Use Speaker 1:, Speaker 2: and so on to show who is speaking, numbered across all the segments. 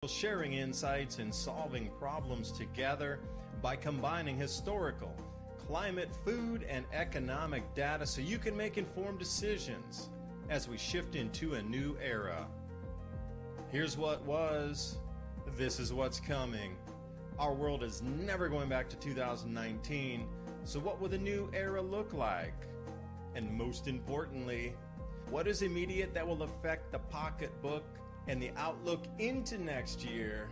Speaker 1: Sharing insights and solving problems together by combining historical, climate, food, and economic data so you can make informed decisions as we shift into a new era. Here's what was, this is what's coming. Our world is never going back to 2019, so what will the new era look like? And most importantly, what is immediate that will affect the pocketbook and the outlook into next year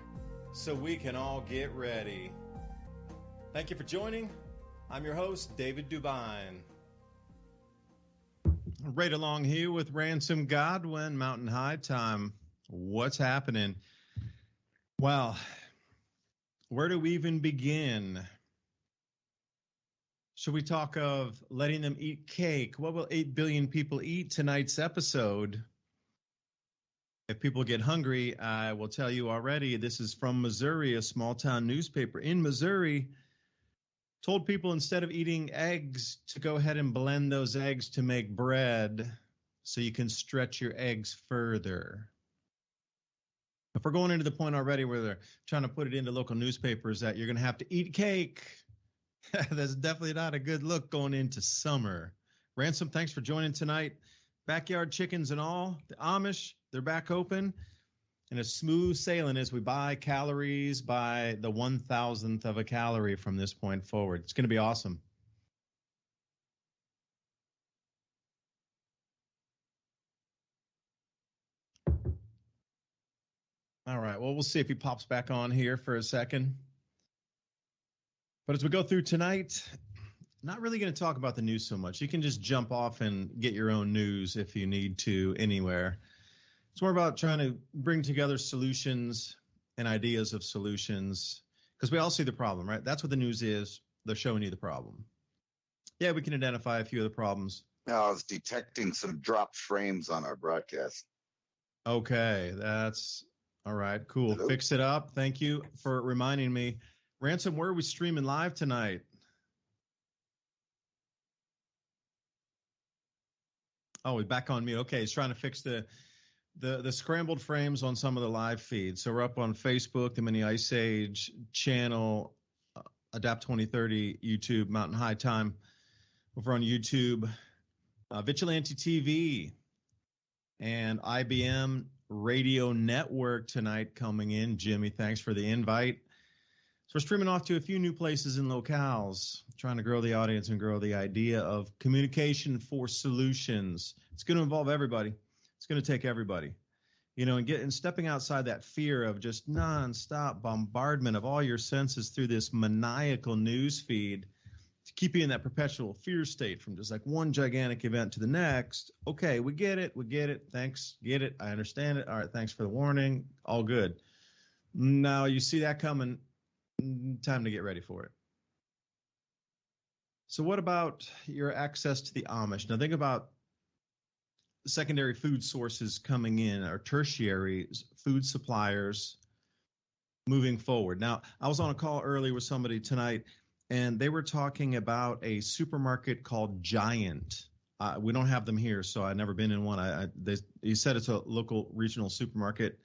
Speaker 1: so we can all get ready? Thank you for joining. I'm your host, David DuByne. Right along here with Ransom, Godwin, Mountain High Time. What's happening? Well, where do we even begin? Should we talk of letting them eat cake? What will 8 billion people eat tonight's episode? If people get hungry, I will tell you already, this is from Missouri, a small town newspaper in Missouri told people instead of eating eggs to go ahead and blend those eggs to make bread so you can stretch your eggs further. If we're going into the point already where they're trying to put it into local newspapers that you're going to have to eat cake, that's definitely not a good look going into summer. Ransom, thanks for joining tonight. Backyard chickens and all, the Amish, they're back open, and it's smooth sailing as we buy calories by the 1,000th of a calorie from this point forward. It's going to be awesome. All right, well, we'll see if he pops back on here for a second. But as we go through tonight, not really going to talk about the news so much. You can just jump off and get your own news if you need to anywhere. It's more about trying to bring together solutions and ideas of solutions because we all see the problem, right? That's what the news is. They're showing you the problem. Yeah, we can identify a few of the problems.
Speaker 2: Now, I was detecting some dropped frames on our broadcast.
Speaker 1: Okay, that's all right. Cool.
Speaker 2: Hello?
Speaker 1: Fix it up. Thank you for reminding me. Ransom, where are we streaming live tonight? Oh, we're back on mute. Okay, he's trying to fix the scrambled frames on some of the live feeds. So we're up on Facebook, the Mini Ice Age channel, Adapt 2030, YouTube, Mountain High Time. Over on YouTube, Vigilante TV, and IBM Radio Network tonight coming in. Jimmy, thanks for the invite. So we're streaming off to a few new places and locales, trying to grow the audience and grow the idea of communication for solutions. It's going to involve everybody. It's going to take everybody, and stepping outside that fear of just nonstop bombardment of all your senses through this maniacal news feed to keep you in that perpetual fear state from just like one gigantic event to the next. Okay, we get it. Thanks, get it. I understand it. All right, thanks for the warning. All good. Now you see that coming. Time to get ready for it. So what about your access to the Amish? Now think about secondary food sources coming in, or tertiary food suppliers moving forward. Now, I was on a call earlier with somebody tonight, and they were talking about a supermarket called Giant. We don't have them here, so I've never been in one. He said it's a local regional supermarket.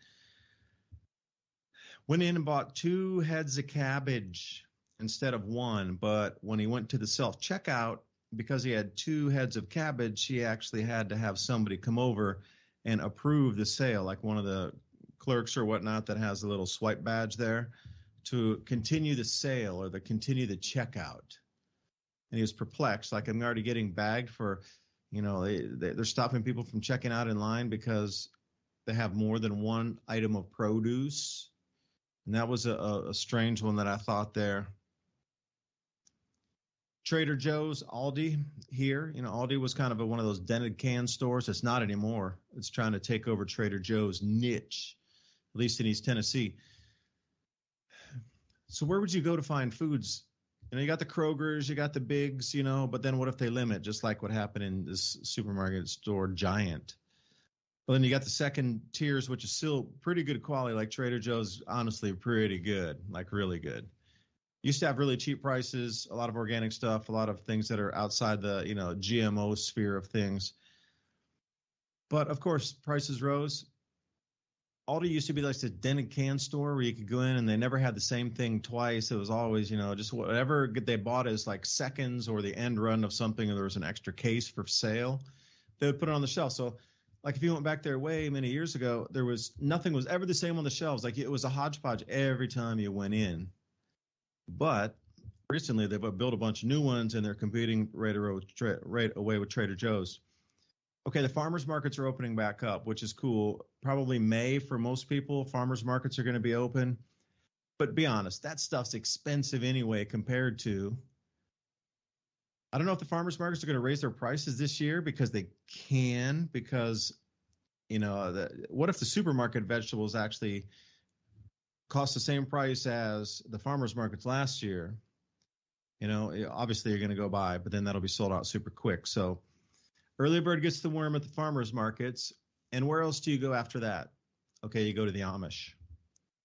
Speaker 1: Went in and bought 2 heads of cabbage instead of 1, but when he went to the self-checkout, because he had 2 heads of cabbage, he actually had to have somebody come over and approve the sale, like one of the clerks or whatnot that has a little swipe badge there, to continue the sale or continue the checkout. And he was perplexed, like, I'm already getting bagged for, they're stopping people from checking out in line because they have more than 1 item of produce. And that was a strange one that I thought there. Trader Joe's, Aldi here. Aldi was kind of one of those dented can stores. It's not anymore. It's trying to take over Trader Joe's niche, at least in East Tennessee. So where would you go to find foods? You got the Krogers, you got the Bigs, but then what if they limit, just like what happened in this supermarket store Giant? Well, then you got the second tiers, which is still pretty good quality, like Trader Joe's, honestly pretty good, like really good. Used to have really cheap prices, a lot of organic stuff, a lot of things that are outside the GMO sphere of things. But, of course, prices rose. Aldi used to be like the dented can store where you could go in and they never had the same thing twice. It was always, just whatever they bought as like seconds or the end run of something, or there was an extra case for sale, they would put it on the shelf. So like if you went back there way many years ago, nothing was ever the same on the shelves. Like it was a hodgepodge every time you went in. But recently they've built a bunch of new ones and they're competing right away with Trader Joe's. Okay, the farmers markets are opening back up, which is cool. Probably May for most people, farmers markets are going to be open. But be honest, that stuff's expensive anyway compared to. I don't know if the farmers markets are going to raise their prices this year because they can, because, what if the supermarket vegetables actually cost the same price as the farmers markets last year? Obviously you're going to go buy, but then that'll be sold out super quick. So early bird gets the worm at the farmers markets. And where else do you go after that? Okay, you go to the Amish.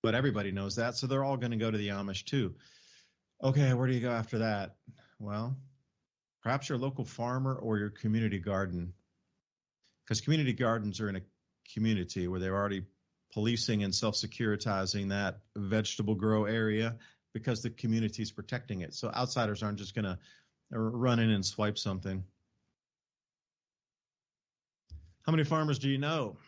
Speaker 1: But everybody knows that, so they're all going to go to the Amish too. Okay, where do you go after that? Well, perhaps your local farmer or your community garden. Because community gardens are in a community where they're already policing and self-securitizing that vegetable grow area because the community is protecting it. So outsiders aren't just going to run in and swipe something. How many farmers do you know?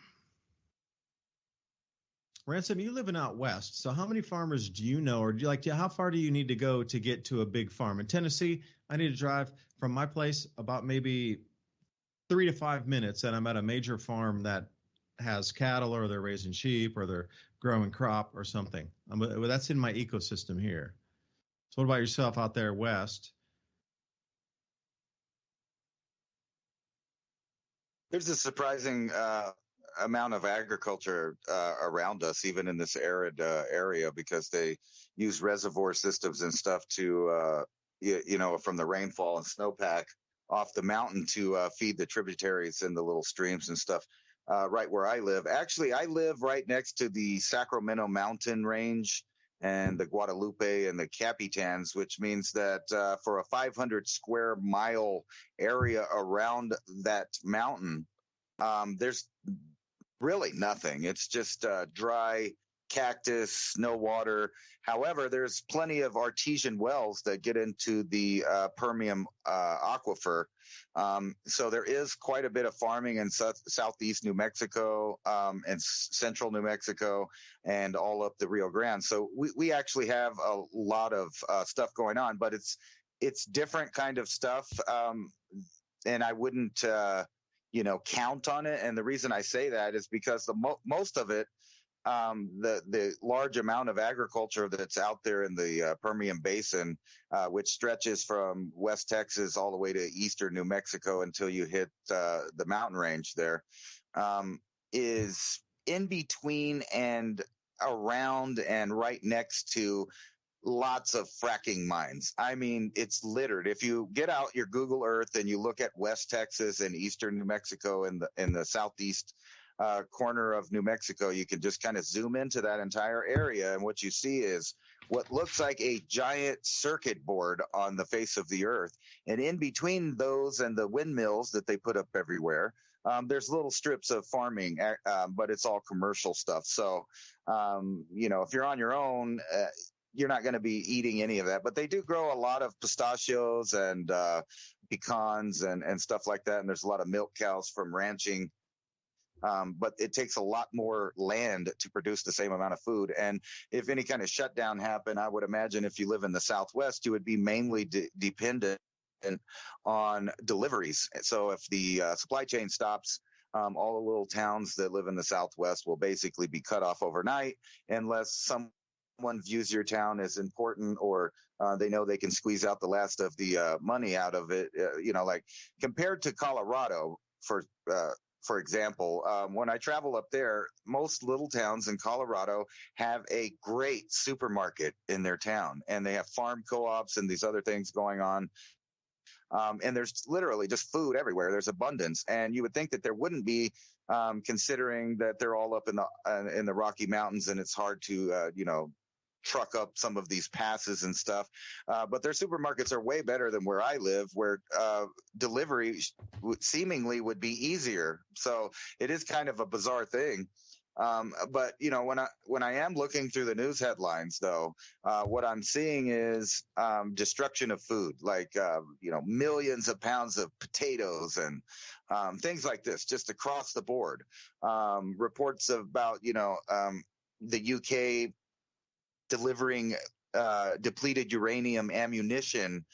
Speaker 1: Ransom, you living out west. So how many farmers do you know, or how far do you need to go to get to a big farm? In Tennessee, I need to drive from my place about maybe 3 to 5 minutes, and I'm at a major farm that has cattle, or they're raising sheep, or they're growing crop or something. That's in my ecosystem here. So what about yourself out there west?
Speaker 2: There's a surprising amount of agriculture around us, even in this arid area, because they use reservoir systems and stuff to, from the rainfall and snowpack off the mountain to feed the tributaries and the little streams and stuff right where I live. Actually, I live right next to the Sacramento mountain range and the Guadalupe and the Capitans, which means that for a 500 square mile area around that mountain, there's really nothing. It's just dry cactus, no water. However, there's plenty of artesian wells that get into the Permian aquifer. So there is quite a bit of farming in southeast New Mexico and central New Mexico and all up the Rio Grande. So we actually have a lot of stuff going on, but it's different kind of stuff. And I wouldn't, count on it. And the reason I say that is because most of it, the large amount of agriculture that's out there in the Permian Basin, which stretches from West Texas all the way to eastern New Mexico until you hit the mountain range there, is in between and around and right next to lots of fracking mines. I mean, it's littered. If you get out your Google Earth and you look at West Texas and eastern New Mexico in the southeast corner of New Mexico, you can just kind of zoom into that entire area, and what you see is what looks like a giant circuit board on the face of the earth. And in between those and the windmills that they put up everywhere, there's little strips of farming, but it's all commercial stuff. So, if you're on your own, you're not going to be eating any of that. But they do grow a lot of pistachios and pecans and stuff like that. And there's a lot of milk cows from ranching. But it takes a lot more land to produce the same amount of food. And if any kind of shutdown happened, I would imagine if you live in the Southwest, you would be mainly dependent on deliveries. So if the supply chain stops, all the little towns that live in the Southwest will basically be cut off overnight unless someone views your town as important, or they know they can squeeze out the last of the money out of it. Like compared to Colorado, for example, when I travel up there, most little towns in Colorado have a great supermarket in their town, and they have farm co-ops and these other things going on. And there's literally just food everywhere. There's abundance. And you would think that there wouldn't be, considering that they're all up in the Rocky Mountains, and it's hard to, truck up some of these passes and stuff. But their supermarkets are way better than where I live, where delivery seemingly would be easier. So it is kind of a bizarre thing. But when I am looking through the news headlines, though, what I'm seeing is destruction of food, like millions of pounds of potatoes and things like this, just across the board. Reports about the UK delivering depleted uranium ammunition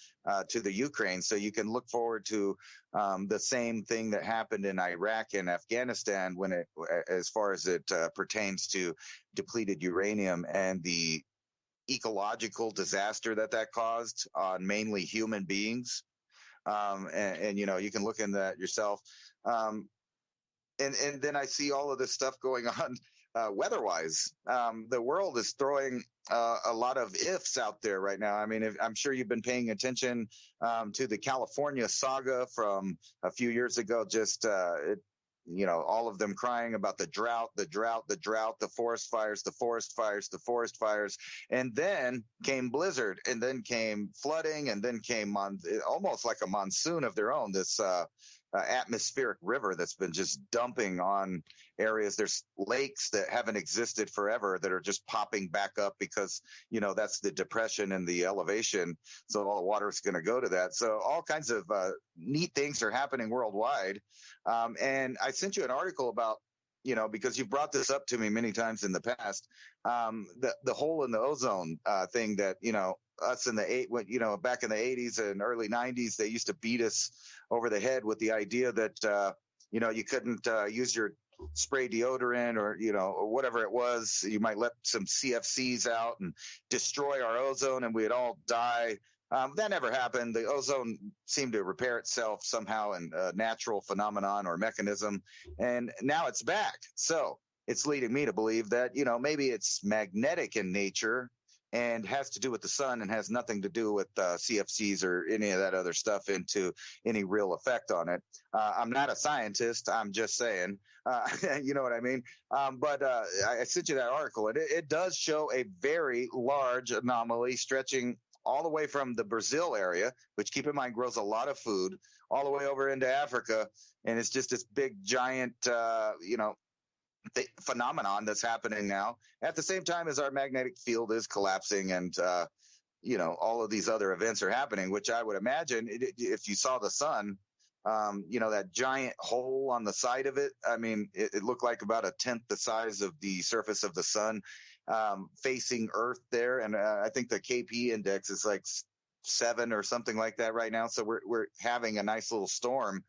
Speaker 2: to the Ukraine. So you can look forward to the same thing that happened in Iraq and Afghanistan as far as it pertains to depleted uranium and the ecological disaster that caused on mainly human beings. And you can look into that yourself. And then I see all of this stuff going on weather-wise. The world is throwing a lot of ifs out there right now. I mean, I'm sure you've been paying attention to the California saga from a few years ago. Just all of them crying about the drought, the forest fires, and then came blizzard, and then came flooding, and then came almost like a monsoon of their own. This atmospheric river that's been just dumping on areas. There's lakes that haven't existed forever that are just popping back up because, that's the depression and the elevation. So all the water is going to go to that. So all kinds of neat things are happening worldwide. And I sent you an article about, because you've brought this up to me many times in the past, the hole in the ozone thing that, us back in the 80s and early 90s, they used to beat us over the head with the idea that, you couldn't use your spray deodorant or whatever it was. You might let some CFCs out and destroy our ozone and we'd all die. That never happened. The ozone seemed to repair itself somehow in a natural phenomenon or mechanism. And now it's back. So it's leading me to believe that, maybe it's magnetic in nature and has to do with the sun and has nothing to do with CFCs or any of that other stuff into any real effect on it. I'm not a scientist. I'm just saying, you know what I mean? But I sent you that article, and it does show a very large anomaly stretching all the way from the Brazil area, which, keep in mind, grows a lot of food, all the way over into Africa. And it's just this big, giant, phenomenon that's happening now at the same time as our magnetic field is collapsing and all of these other events are happening, which I would imagine if you saw the sun, that giant hole on the side of it, I mean, it looked like about a tenth the size of the surface of the sun facing Earth there. And I think the KP index is like 7 or something like that right now. So we're having a nice little storm.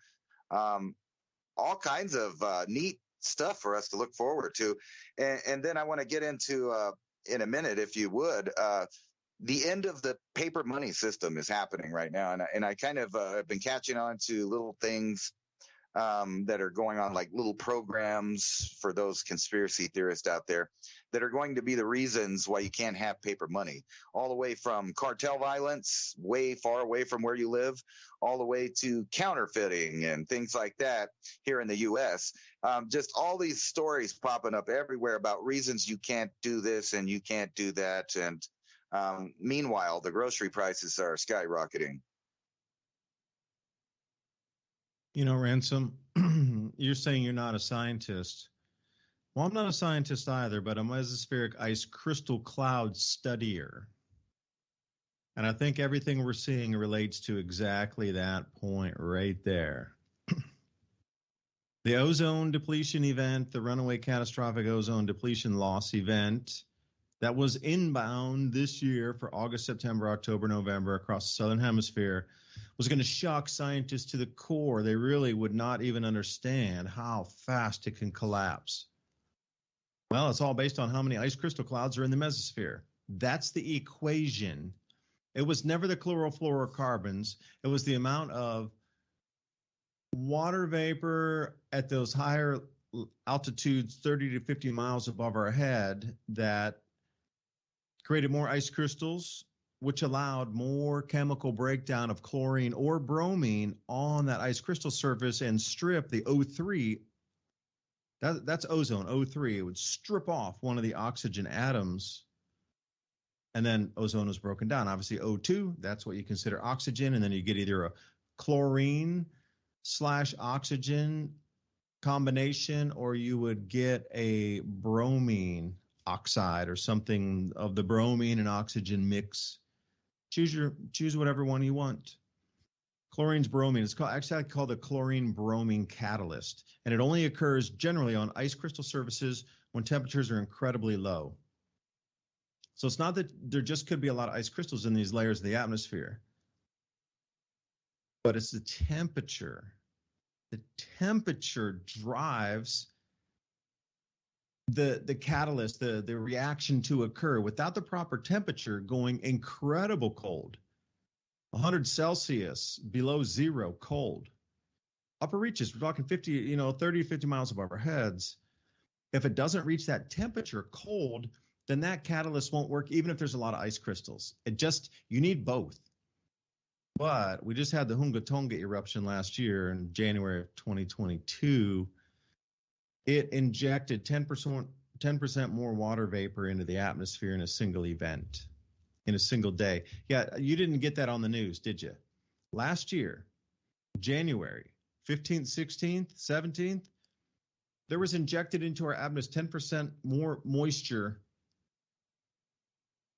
Speaker 2: All kinds of neat stuff for us to look forward to. And then I want to get into, in a minute, if you would, the end of the paper money system is happening right now. And I kind of have been catching on to little things that are going on, like little programs for those conspiracy theorists out there that are going to be the reasons why you can't have paper money, all the way from cartel violence, way far away from where you live, all the way to counterfeiting and things like that here in the U.S. Just all these stories popping up everywhere about reasons you can't do this and you can't do that. And meanwhile, the grocery prices are skyrocketing.
Speaker 1: Ransom, you're saying you're not a scientist. Well, I'm not a scientist either, but I'm a mesospheric ice crystal cloud studier. And I think everything we're seeing relates to exactly that point right there. The ozone depletion event, the runaway catastrophic ozone depletion loss event that was inbound this year for August, September, October, November across the Southern Hemisphere was going to shock scientists to the core. They really would not even understand how fast it can collapse. Well, it's all based on how many ice crystal clouds are in the mesosphere. That's the equation. It was never the chlorofluorocarbons. It was the amount of water vapor at those higher altitudes, 30 to 50 miles above our head, that created more ice crystals, which allowed more chemical breakdown of chlorine or bromine on that ice crystal surface and strip the O3. That's ozone, O3. It would strip off one of the oxygen atoms, and then ozone was broken down. Obviously, O2, that's what you consider oxygen, and then you get either a chlorine / oxygen combination, or you would get a bromine oxide or something of the bromine and oxygen mix. Choose whatever one you want. Chlorine's bromine. It's actually called a chlorine bromine catalyst, and it only occurs generally on ice crystal surfaces when temperatures are incredibly low. So it's not that there just could be a lot of ice crystals in these layers of the atmosphere, but it's the temperature. The temperature drives the catalyst, the reaction to occur. Without the proper temperature, going incredible cold, 100 Celsius, below zero, cold. Upper reaches, we're talking 50, 30, 50 miles above our heads. If it doesn't reach that temperature, cold, then that catalyst won't work, even if there's a lot of ice crystals. You need both. But we just had the Hunga Tonga eruption last year in January of 2022. It injected 10% more water vapor into the atmosphere in a single event, in a single day. Yeah, you didn't get that on the news, did you? Last year, January 15th, 16th, 17th, there was injected into our atmosphere 10% more moisture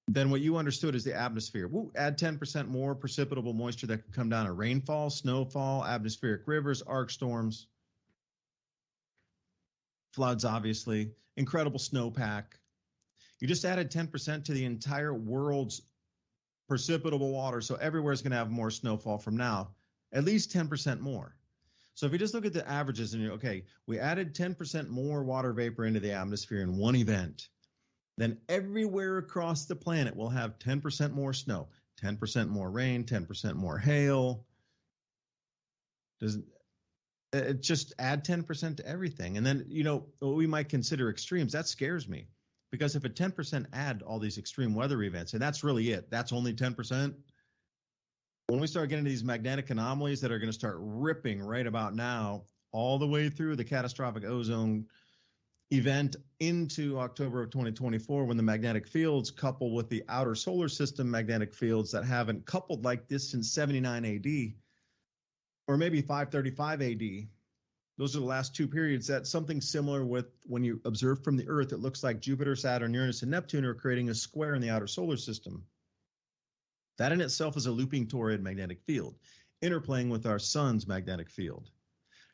Speaker 1: than what you understood as the atmosphere. We'll add 10% more precipitable moisture that could come down in rainfall, snowfall, atmospheric rivers, arc storms, floods, obviously, incredible snowpack. You just added 10% to the entire world's precipitable water, so everywhere is going to have more snowfall from now, at least 10% more. So if you just look at the averages and we added 10% more water vapor into the atmosphere in one event, then everywhere across the planet will have 10% more snow, 10% more rain, 10% more hail. It just add 10% to everything. And then, what we might consider extremes, that scares me. Because if a 10% add all these extreme weather events, and that's really it, that's only 10%. When we start getting to these magnetic anomalies that are going to start ripping right about now, all the way through the catastrophic ozone event into October of 2024, when the magnetic fields couple with the outer solar system magnetic fields that haven't coupled like this since 79 AD, or maybe 535 AD. Those are the last two periods. That's something similar with when you observe from the Earth, it looks like Jupiter, Saturn, Uranus, and Neptune are creating a square in the outer solar system. That in itself is a looping toroid magnetic field, interplaying with our sun's magnetic field.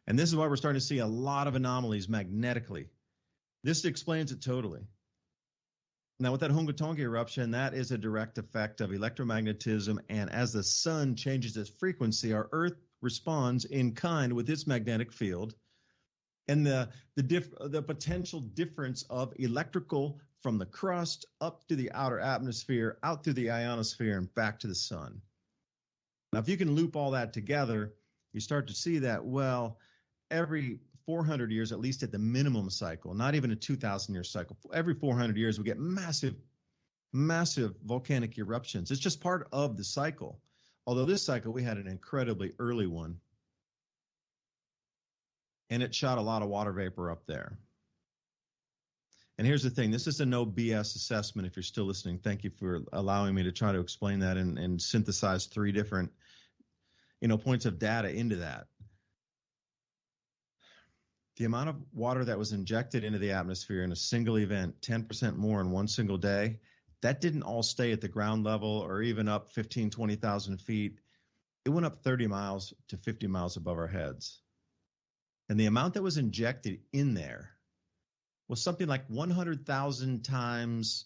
Speaker 1: And this is why we're starting to see a lot of anomalies magnetically. This explains it totally. Now, with that Hunga Tonga eruption, that is a direct effect of electromagnetism. And as the sun changes its frequency, our Earth responds in kind with its magnetic field. And the potential difference of electrical from the crust up to the outer atmosphere, out through the ionosphere, and back to the sun. Now, if you can loop all that together, you start to see that, every 400 years, at least at the minimum cycle, not even a 2,000-year cycle, every 400 years we get massive volcanic eruptions. It's just part of the cycle. Although this cycle, we had an incredibly early one, and it shot a lot of water vapor up there. And here's the thing. This is a no BS assessment if you're still listening. Thank you for allowing me to try to explain that and synthesize three different points of data into that. The amount of water that was injected into the atmosphere in a single event, 10% more in one single day, that didn't all stay at the ground level or even up 15, 20,000 feet. It went up 30 miles to 50 miles above our heads. And the amount that was injected in there was something like 100,000 times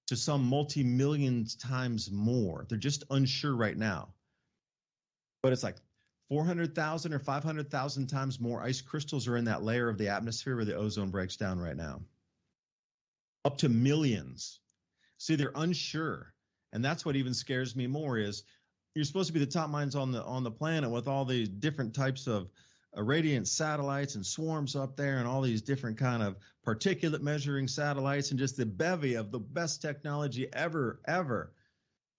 Speaker 1: to some multi-millions times more. They're just unsure right now. But it's like 400,000 or 500,000 times more ice crystals are in that layer of the atmosphere where the ozone breaks down right now. Up to millions. See, they're unsure. And that's what even scares me more is you're supposed to be the top minds on the planet with all these different types of irradiant satellites and swarms up there and all these different kind of particulate measuring satellites and just the bevy of the best technology ever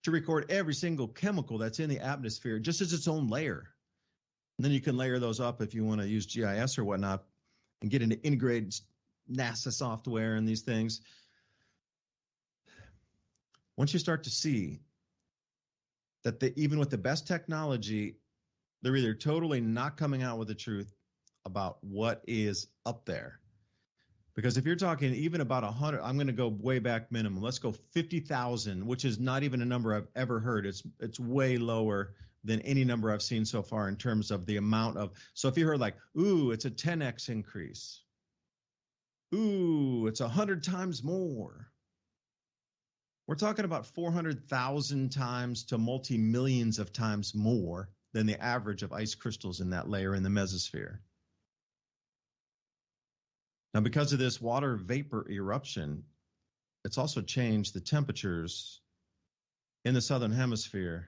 Speaker 1: to record every single chemical that's in the atmosphere just as its own layer. And then you can layer those up if you want to use GIS or whatnot and get into integrated NASA software and these things. Once you start to see that even with the best technology, they're either totally not coming out with the truth about what is up there. Because if you're talking even about 100, I'm going to go way back minimum. Let's go 50,000, which is not even a number I've ever heard. It's way lower than any number I've seen so far in terms of the amount of. So if you heard like, ooh, it's a 10x increase. Ooh, it's 100 times more. We're talking about 400,000 times to multi-millions of times more than the average of ice crystals in that layer in the mesosphere. Now, because of this water vapor eruption, it's also changed the temperatures in the southern hemisphere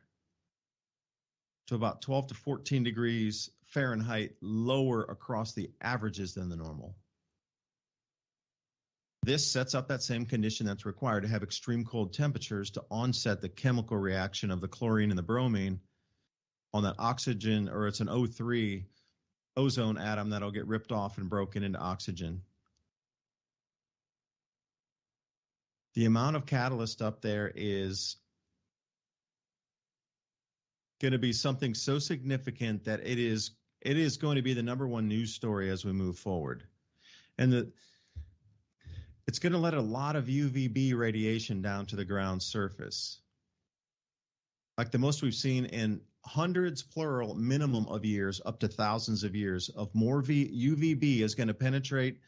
Speaker 1: to about 12 to 14 degrees Fahrenheit lower across the averages than the normal. This sets up that same condition that's required to have extreme cold temperatures to onset the chemical reaction of the chlorine and the bromine on that oxygen, or it's an O3 ozone atom that'll get ripped off and broken into oxygen. The amount of catalyst up there is going to be something so significant that it is going to be the number one news story as we move forward. And it's going to let a lot of UVB radiation down to the ground surface. Like the most we've seen in hundreds, plural, minimum of years, up to thousands of years of more UVB is going to penetrate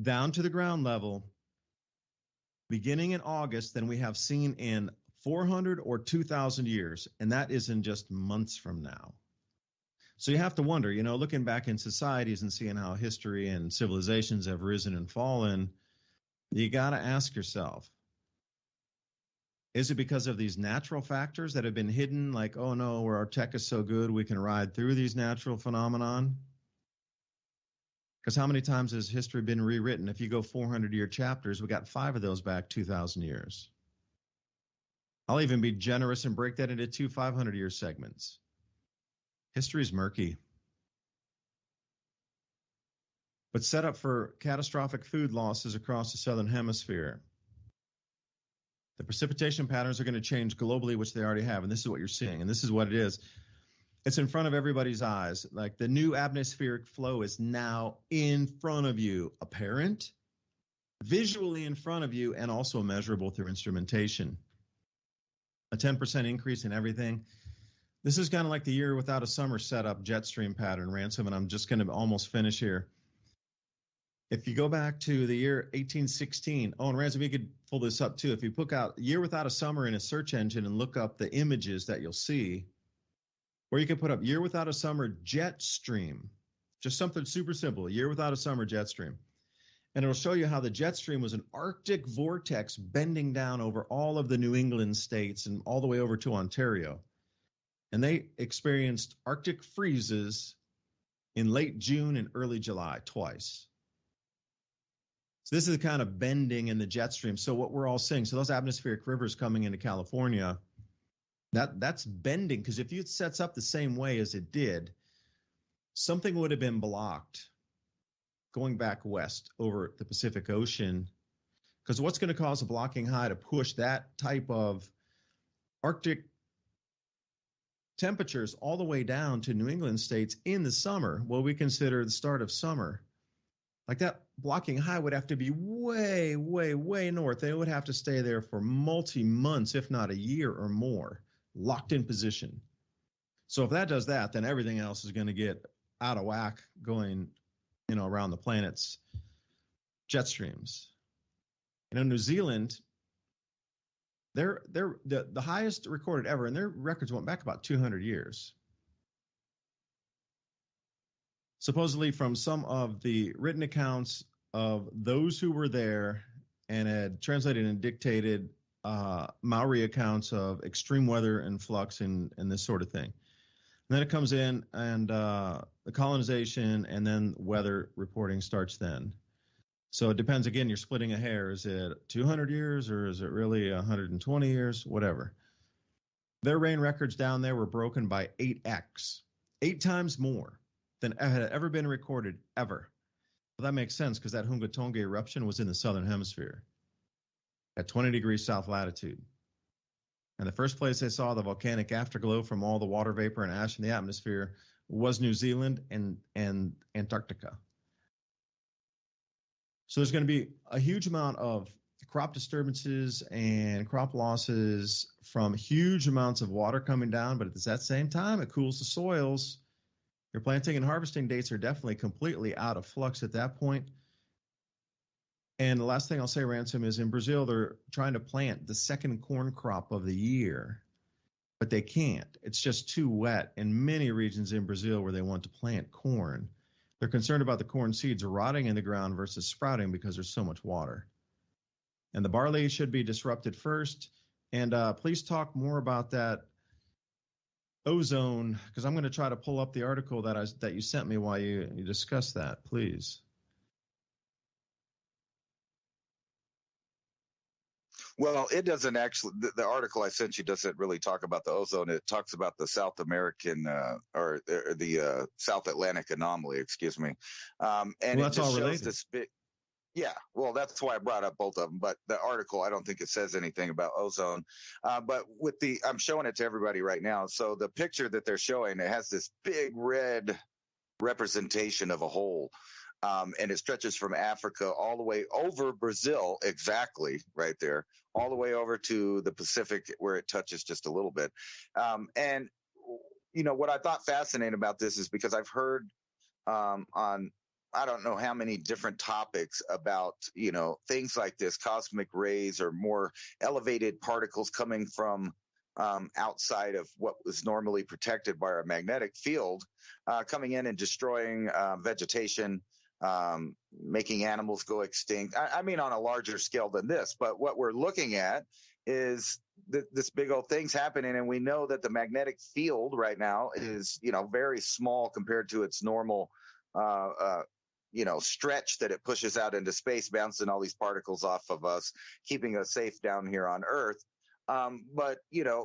Speaker 1: down to the ground level beginning in August than we have seen in 400 or 2,000 years, and that is in just months from now. So you have to wonder, looking back in societies and seeing how history and civilizations have risen and fallen, you got to ask yourself, is it because of these natural factors that have been hidden, like, oh no, where our tech is so good we can ride through these natural phenomenon? Because how many times has history been rewritten? If you go 400-year chapters, we got 5 of those back 2,000 years. I'll even be generous and break that into 2 500-year segments. History is murky. But set up for catastrophic food losses across the southern hemisphere. The precipitation patterns are going to change globally, which they already have, and this is what you're seeing, and this is what it is. It's in front of everybody's eyes. Like the new atmospheric flow is now in front of you, apparent, visually in front of you, and also measurable through instrumentation. A 10% increase in everything. This is kind of like the year without a summer setup jet stream pattern, Ransom, and I'm just going to almost finish here. If you go back to the year 1816, and Ransom, you could pull this up too. If you put out year without a summer in a search engine and look up the images that you'll see, or you can put up year without a summer jet stream, just something super simple, year without a summer jet stream. And it'll show you how the jet stream was an Arctic vortex bending down over all of the New England states and all the way over to Ontario. And they experienced Arctic freezes in late June and early July twice. So this is the kind of bending in the jet stream. So what we're all seeing, so those atmospheric rivers coming into California, that's bending, because if it sets up the same way as it did, something would have been blocked going back west over the Pacific Ocean. Because what's going to cause a blocking high to push that type of Arctic temperatures all the way down to New England states in the summer, what we consider the start of summer? Like that blocking high would have to be way, way, way north. They would have to stay there for multi-months, if not a year or more, locked in position. So if that does that, then everything else is going to get out of whack going, around the planet's jet streams. In New Zealand, they're the highest recorded ever, and their records went back about 200 years. Supposedly from some of the written accounts of those who were there and had translated and dictated Maori accounts of extreme weather and flux and this sort of thing. And then it comes in and the colonization and then weather reporting starts then. So it depends. Again, you're splitting a hair. Is it 200 years or is it really 120 years? Whatever. Their rain records down there were broken by 8x, 8 times more than had ever been recorded ever. Well, that makes sense because that Hunga Tonga eruption was in the southern hemisphere at 20 degrees south latitude. And the first place they saw the volcanic afterglow from all the water vapor and ash in the atmosphere was New Zealand and Antarctica. So there's going to be a huge amount of crop disturbances and crop losses from huge amounts of water coming down, but at that same time, it cools the soils. Your planting and harvesting dates are definitely completely out of flux at that point. And the last thing I'll say, Ransom, is in Brazil, they're trying to plant the second corn crop of the year, but they can't. It's just too wet in many regions in Brazil where they want to plant corn. They're concerned about the corn seeds rotting in the ground versus sprouting because there's so much water. And the barley should be disrupted first. And please talk more about that ozone, because I'm going to try to pull up the article that you sent me while you discuss that, please.
Speaker 2: Well, it doesn't actually. The article I sent you doesn't really talk about the ozone. It talks about the South American or the South Atlantic anomaly. Excuse me. And
Speaker 1: well, that's
Speaker 2: it just
Speaker 1: all
Speaker 2: shows
Speaker 1: related.
Speaker 2: this big. Yeah, well, that's why I brought up both of them. But the article, I don't think it says anything about ozone. But I'm showing it to everybody right now. So the picture that they're showing, it has this big red representation of a hole. And it stretches from Africa all the way over Brazil, exactly right there, all the way over to the Pacific where it touches just a little bit. And, what I thought fascinating about this is because I've heard on I don't know how many different topics about, things like this, cosmic rays or more elevated particles coming from outside of what was normally protected by our magnetic field, coming in and destroying vegetation, making animals go extinct. I mean, on a larger scale than this, but what we're looking at is this big old thing's happening. And we know that the magnetic field right now is, very small compared to its normal, stretch that it pushes out into space, bouncing all these particles off of us, keeping us safe down here on Earth. But,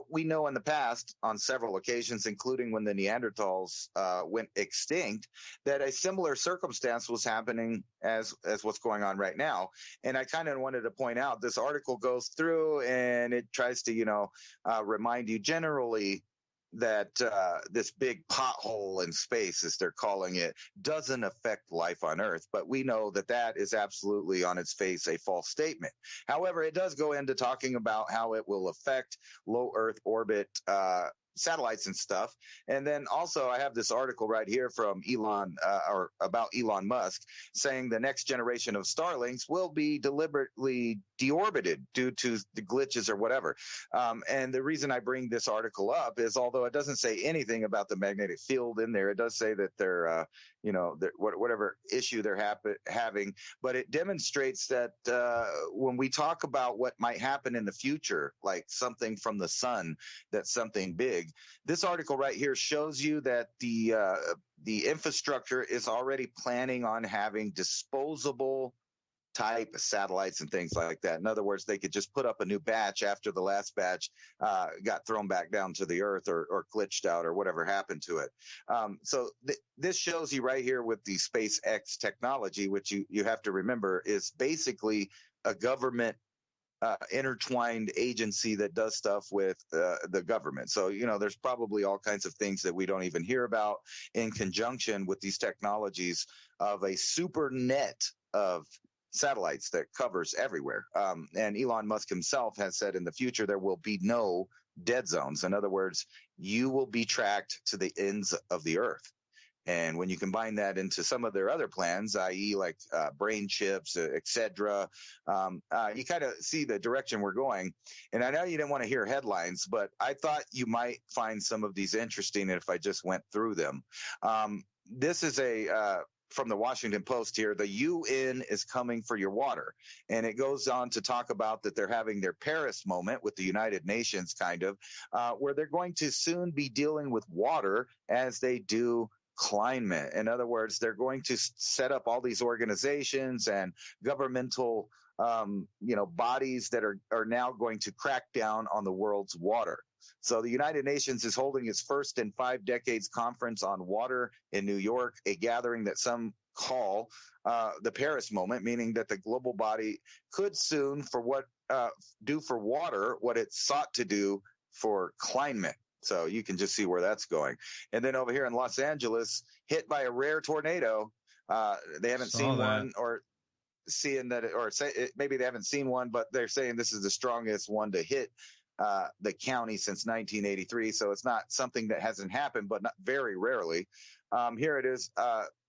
Speaker 2: we know in the past on several occasions, including when the Neanderthals went extinct, that a similar circumstance was happening as what's going on right now. And I kind of wanted to point out this article goes through and it tries to, remind you generally that this big pothole in space, as they're calling it, doesn't affect life on Earth. But we know that that is absolutely on its face a false statement. However, it does go into talking about how it will affect low Earth orbit satellites and stuff. And then also I have this article right here from Elon or about Elon Musk saying the next generation of Starlinks will be deliberately deorbited due to the glitches or whatever. And the reason I bring this article up is, although it doesn't say anything about the magnetic field in there, it does say that they're, whatever issue they're having, but it demonstrates that when we talk about what might happen in the future, like something from the sun, that's something big. This article right here shows you that the infrastructure is already planning on having disposable type satellites and things like that. In other words, they could just put up a new batch after the last batch got thrown back down to the Earth or glitched out or whatever happened to it. So this shows you right here with the SpaceX technology, which you have to remember is basically a government intertwined agency that does stuff with the government. So, there's probably all kinds of things that we don't even hear about in conjunction with these technologies of a super net of satellites that covers everywhere. And Elon Musk himself has said in the future there will be no dead zones. In other words, you will be tracked to the ends of the Earth. And when you combine that into some of their other plans, i.e. like brain chips, et cetera, you kind of see the direction we're going. And I know you didn't want to hear headlines, but I thought you might find some of these interesting if I just went through them. This is from the Washington Post here. The UN is coming for your water. And it goes on to talk about that they're having their Paris moment with the United Nations, kind of, where they're going to soon be dealing with water as they do climate. In other words, they're going to set up all these organizations and governmental bodies that are now going to crack down on the world's water. So the United Nations is holding its first in 5 decades conference on water in New York, a gathering that some call the Paris moment, meaning that the global body could soon do for water what it sought to do for climate. So you can just see where that's going. And then over here in Los Angeles, hit by a rare tornado. They haven't seen one, or seeing that, or maybe they haven't seen one, but they're saying this is the strongest one to hit the county since 1983. So it's not something that hasn't happened, but not very rarely. Here it is.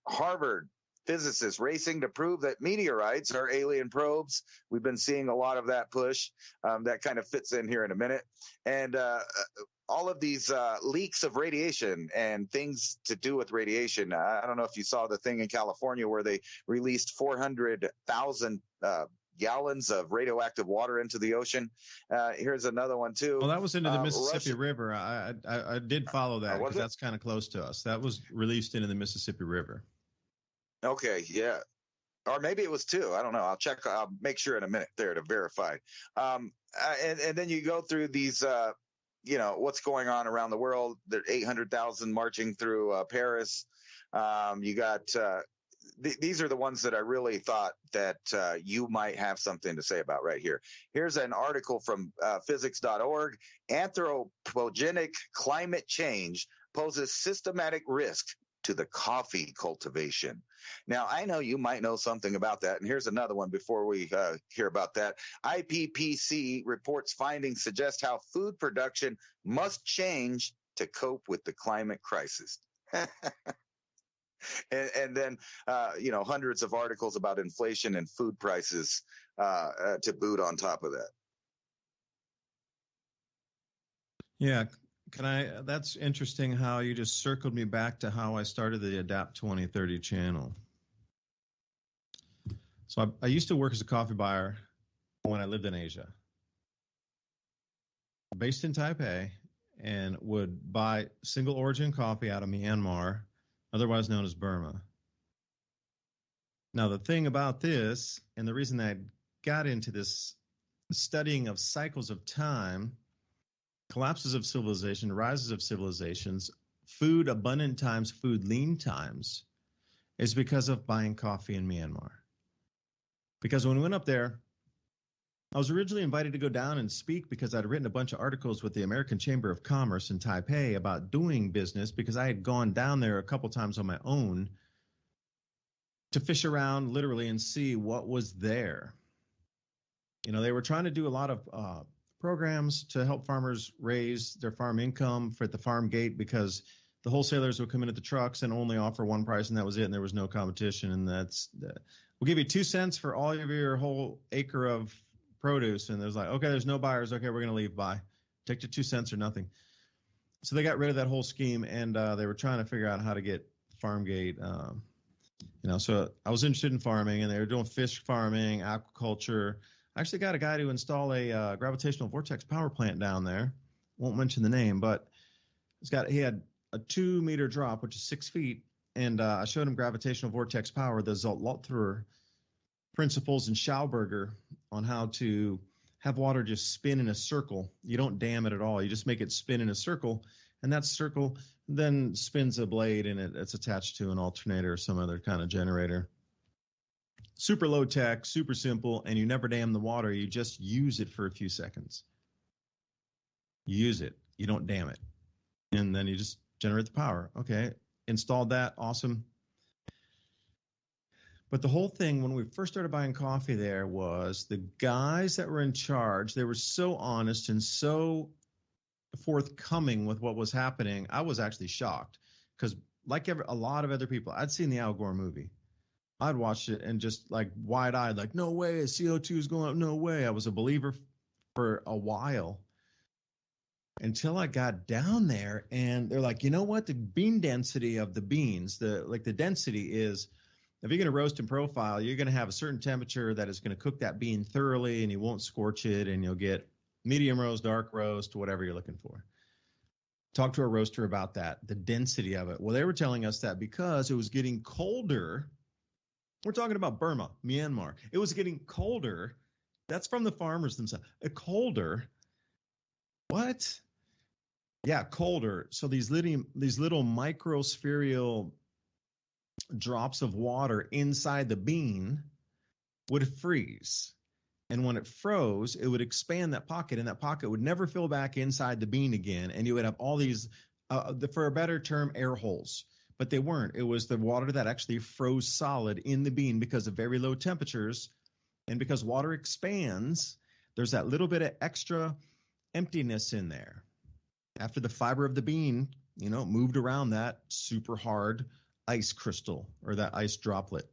Speaker 2: Harvard physicists racing to prove that meteorites are alien probes. We've been seeing a lot of that push. That kind of fits in here in a minute. And all of these leaks of radiation and things to do with radiation. I don't know if you saw the thing in California where they released 400,000 gallons of radioactive water into the ocean. Here's another one too.
Speaker 1: Well, that was into the Mississippi River. I did follow that because that's kind of close to us. That was released into the Mississippi River. Okay,
Speaker 2: yeah. Or maybe it was two. I don't know. I'll check. I'll make sure in a minute there to verify. And then you go through these, what's going on around the world. There are 800,000 marching through Paris. You got these are the ones that I really thought that you might have something to say about right here. Here's an article from physics.org. Anthropogenic climate change poses systematic risk to the coffee cultivation. Now, I know you might know something about that. And here's another one before we hear about that. IPCC reports findings suggest how food production must change to cope with the climate crisis. and then, hundreds of articles about inflation and food prices to boot on top of that.
Speaker 1: Yeah. That's interesting how you just circled me back to how I started the Adapt 2030 channel. So I used to work as a coffee buyer when I lived in Asia, based in Taipei, and would buy single origin coffee out of Myanmar, otherwise known as Burma. Now, the thing about this, and the reason I got into this studying of cycles of time, collapses of civilization, rises of civilizations, food abundant times, food lean times, is because of buying coffee in Myanmar. Because when we went up there, I was originally invited to go down and speak because I'd written a bunch of articles with the American Chamber of Commerce in Taipei about doing business, because I had gone down there a couple times on my own to fish around literally and see what was there. They were trying to do a lot of programs to help farmers raise their farm income at the farm gate, because the wholesalers would come in at the trucks and only offer one price, and that was it, and there was no competition. And we'll give you 2 cents for all of your whole acre of produce. And there's like, okay, there's no buyers. Okay, we're going to leave. Bye. Take your 2 cents or nothing. So they got rid of that whole scheme, and they were trying to figure out how to get farm gate. So I was interested in farming, and they were doing fish farming, aquaculture. I actually got a guy to install a gravitational vortex power plant down there. Won't mention the name, but he had a 2-meter drop, which is 6 feet, and I showed him gravitational vortex power, the Zoltler principles in Schauberger on how to have water just spin in a circle. You don't dam it at all. You just make it spin in a circle, and that circle then spins a blade, and it's attached to an alternator or some other kind of generator. Super low tech, super simple, and you never dam the water. You just use it for a few seconds. You use it. You don't dam it. And then you just generate the power. Okay, installed that. Awesome. But the whole thing, when we first started buying coffee there, was the guys that were in charge, they were so honest and so forthcoming with what was happening. I was actually shocked because, like a lot of other people, I'd seen the Al Gore movie. I'd watched it and just like wide-eyed, like, no way, CO2 is going up, no way. I was a believer for a while until I got down there, and they're like, you know what? The bean density of the beans, the density is, if you're going to roast and profile, you're going to have a certain temperature that is going to cook that bean thoroughly, and you won't scorch it, and you'll get medium roast, dark roast, whatever you're looking for. Talk to a roaster about that, the density of it. Well, they were telling us that because it was getting colder. We're talking about Burma, Myanmar. It was getting colder. That's from the farmers themselves. Colder. What? Yeah, colder. So these little microspherical drops of water inside the bean would freeze. And when it froze, it would expand that pocket, and that pocket would never fill back inside the bean again. And you would have all these, for a better term, air holes. But they weren't. It was the water that actually froze solid in the bean because of very low temperatures. And because water expands, there's that little bit of extra emptiness in there. After the fiber of the bean, moved around that super hard ice crystal or that ice droplet.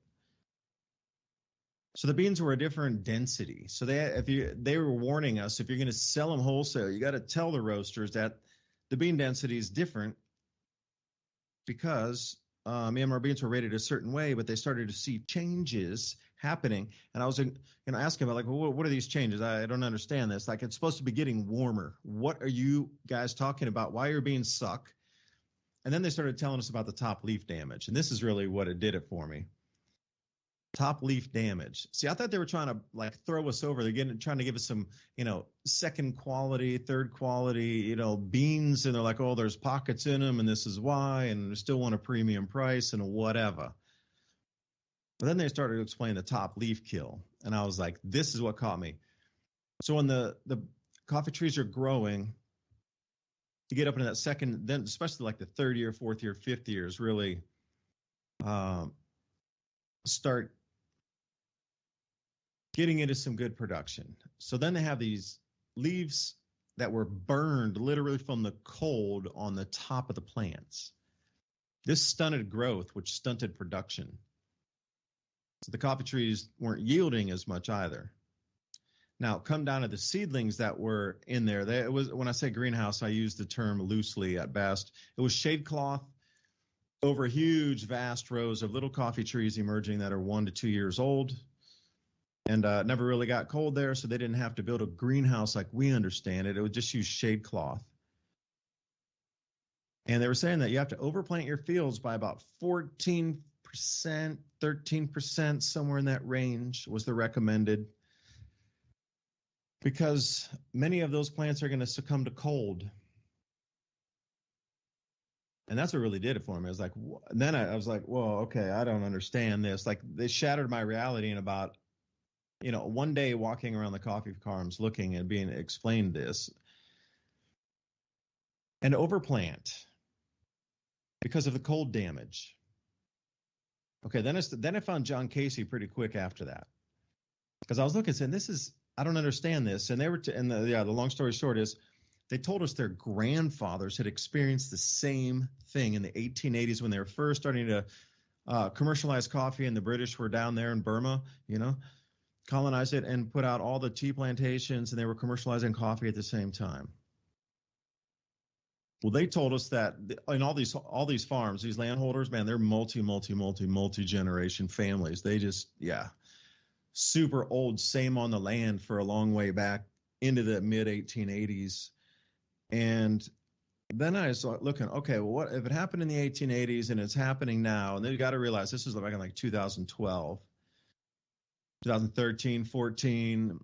Speaker 1: So the beans were a different density. So they were warning us, if you're going to sell them wholesale, you got to tell the roasters that the bean density is different because EMR beans were rated a certain way, but they started to see changes happening. And I was asking about, like, well, what are these changes? I don't understand this. Like, it's supposed to be getting warmer. What are you guys talking about? Why are your beans suck? And then they started telling us about the top leaf damage. And this is really what it did it for me. Top leaf damage. See, I thought they were trying to like throw us over. They're trying to give us some, second quality, third quality, beans. And they're like, oh, there's pockets in them and this is why. And they still want a premium price and whatever. But then they started to explain the top leaf kill. And I was like, this is what caught me. So when the coffee trees are growing, you get up into that second, then especially like the third year, fourth year, fifth year is really start getting into some good production. So then they have these leaves that were burned literally from the cold on the top of the plants. This stunted growth, which stunted production. So the coffee trees weren't yielding as much either. Now, come down to the seedlings that were in there. It was, when I say greenhouse, I use the term loosely at best. It was shade cloth over huge, vast rows of little coffee trees emerging that are 1 to 2 years old. And never really got cold there, so they didn't have to build a greenhouse like we understand it. It would just use shade cloth. And they were saying that you have to overplant your fields by about 14%, 13%, somewhere in that range was the recommended. Because many of those plants are going to succumb to cold. And that's what really did it for me. I was like, and then I was like, whoa, okay, I don't understand this. Like, they shattered my reality in about, one day walking around the coffee farms looking and being explained this. And overplant because of the cold damage. Okay, then I found John Casey pretty quick after that. Because I was looking and saying, I don't understand this. And they were, the long story short is, they told us their grandfathers had experienced the same thing in the 1880s when they were first starting to commercialize coffee, and the British were down there in Burma, colonize it and put out all the tea plantations, and they were commercializing coffee at the same time. Well, they told us that in all these farms, these landholders, man, they're multi-generation families. They just, super old, same on the land for a long way back into the mid 1880s. And then I was looking, okay, well, what if it happened in the 1880s and it's happening now? And then you got to realize this is back in like 2012, 2013, 14,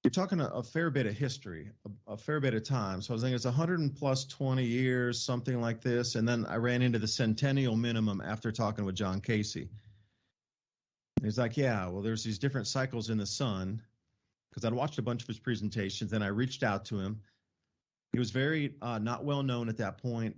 Speaker 1: you're talking a fair bit of history, a fair bit of time. So I was thinking it's 120 years, something like this. And then I ran into the centennial minimum after talking with John Casey. And he's like, yeah, well, there's these different cycles in the sun, because I'd watched a bunch of his presentations. Then I reached out to him. He was very not well known at that point.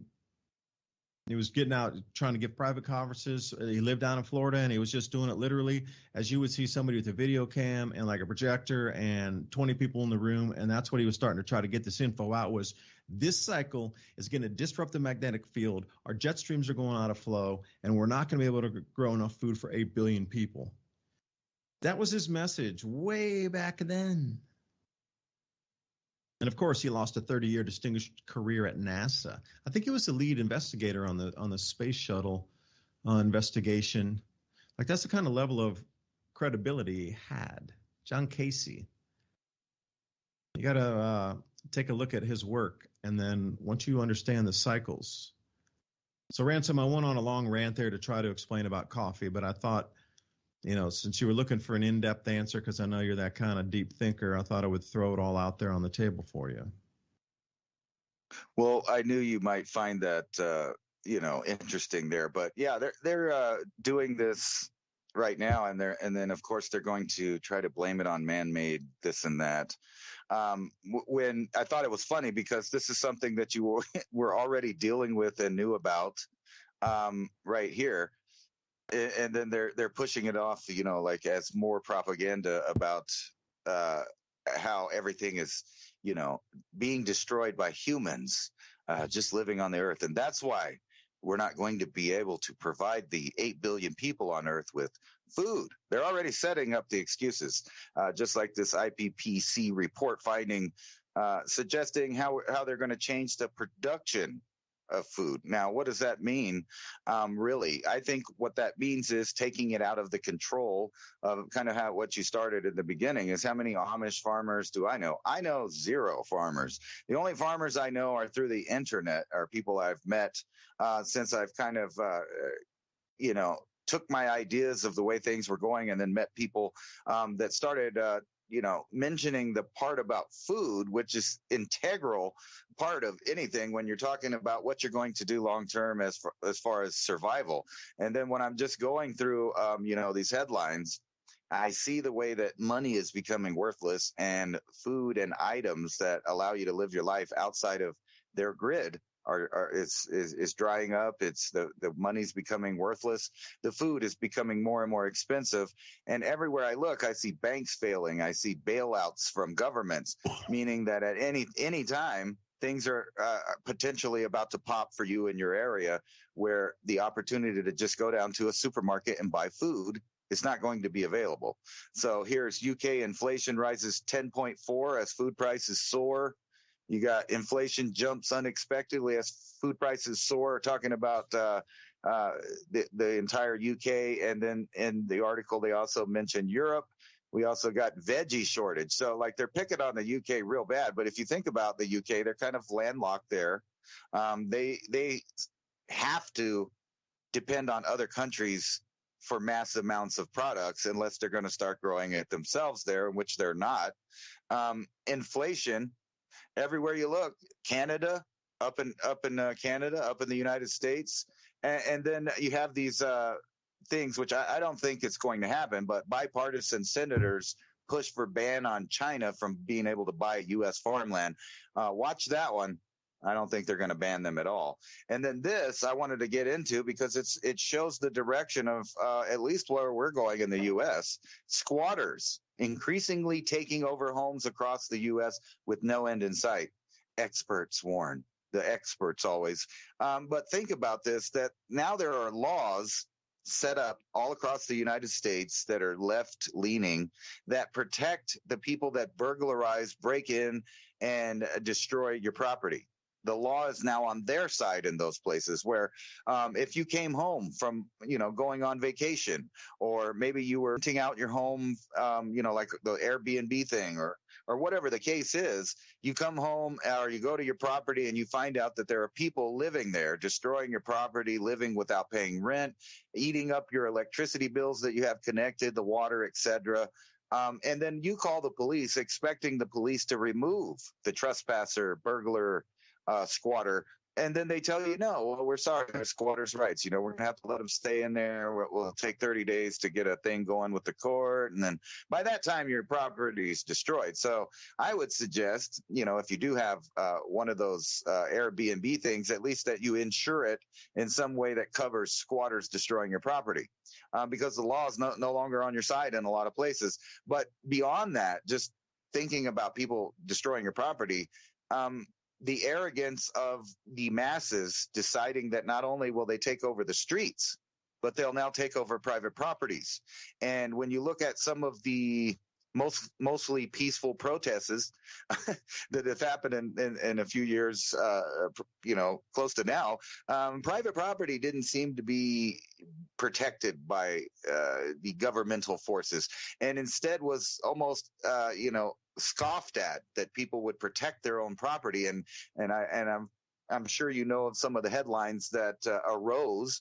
Speaker 1: He was getting out, trying to give private conferences. He lived down in Florida, and he was just doing it literally as you would see somebody with a video cam and like a projector and 20 people in the room. And that's what he was starting to try to get this info out, was this cycle is going to disrupt the magnetic field. Our jet streams are going out of flow, and we're not going to be able to grow enough food for 8 billion people. That was his message way back then. And of course, he lost a 30-year distinguished career at NASA. I think he was the lead investigator on the space shuttle investigation. Like, that's the kind of level of credibility he had. John Casey. You got to take a look at his work, and then once you understand the cycles. So, Ransom, I went on a long rant there to try to explain about coffee, but I thought, since you were looking for an in-depth answer, because I know you're that kind of deep thinker, I thought I would throw it all out there on the table for you.
Speaker 2: Well, I knew you might find that, interesting there. But yeah, they're doing this right now, and then of course they're going to try to blame it on man-made this and that. When I thought it was funny because this is something that you were already dealing with and knew about right here, and then they're pushing it off, like as more propaganda about uh, how everything is, being destroyed by humans just living on the earth, and that's why we're not going to be able to provide the 8 billion people on earth with food. They're already setting up the excuses, just like this IPCC report finding, suggesting how they're going to change the production of food. Now, what does that mean? Really, I think what that means is taking it out of the control of kind of what you started in the beginning is how many Amish farmers do I know? I know zero farmers. The only farmers I know are through the internet, are people I've met since I've kind of, took my ideas of the way things were going and then met people that started mentioning the part about food, which is integral part of anything when you're talking about what you're going to do long term as far as survival. And then when I'm just going through, these headlines, I see the way that money is becoming worthless and food and items that allow you to live your life outside of their grid is drying up. It's the money's becoming worthless. The food is becoming more and more expensive. And everywhere I look, I see banks failing. I see bailouts from governments, meaning that at any time, things are potentially about to pop for you in your area, where the opportunity to just go down to a supermarket and buy food is not going to be available. So here's UK inflation rises 10.4 as food prices soar. You got inflation jumps unexpectedly as food prices soar, talking about the entire UK. And then in the article, they also mentioned Europe. We also got veggie shortage. So like they're picking on the UK real bad. But if you think about the UK, they're kind of landlocked there. They have to depend on other countries for mass amounts of products unless they're going to start growing it themselves there, which they're not. Inflation. Everywhere you look, Canada, up in Canada, up in the United States, and then you have these things, which I don't think it's going to happen, but bipartisan senators push for ban on China from being able to buy U.S. farmland. Watch that one. I don't think they're going to ban them at all. And then this I wanted to get into because it shows the direction of at least where we're going in the U.S. Squatters increasingly taking over homes across the U.S. with no end in sight. Experts warn. The experts always. But think about this, that now there are laws set up all across the United States that are left-leaning that protect the people that burglarize, break in, and destroy your property. The law is now on their side in those places where if you came home from, going on vacation, or maybe you were renting out your home, like the Airbnb thing or whatever the case is, you come home or you go to your property and you find out that there are people living there, destroying your property, living without paying rent, eating up your electricity bills that you have connected, the water, etc. And then you call the police expecting the police to remove the trespasser, burglar, squatter, and then they tell you, no, well, we're sorry, there's squatters' rights. We're going to have to let them stay in there. We'll take 30 days to get a thing going with the court. And then by that time, your property is destroyed. So I would suggest, if you do have one of those Airbnb things, at least that you insure it in some way that covers squatters destroying your property, because the law is no longer on your side in a lot of places. But beyond that, just thinking about people destroying your property, the arrogance of the masses deciding that not only will they take over the streets, but they'll now take over private properties. And when you look at some of the mostly peaceful protests that have happened in a few years, close to now, private property didn't seem to be protected by the governmental forces, and instead was almost, scoffed at, that people would protect their own property. And I'm sure of some of the headlines that arose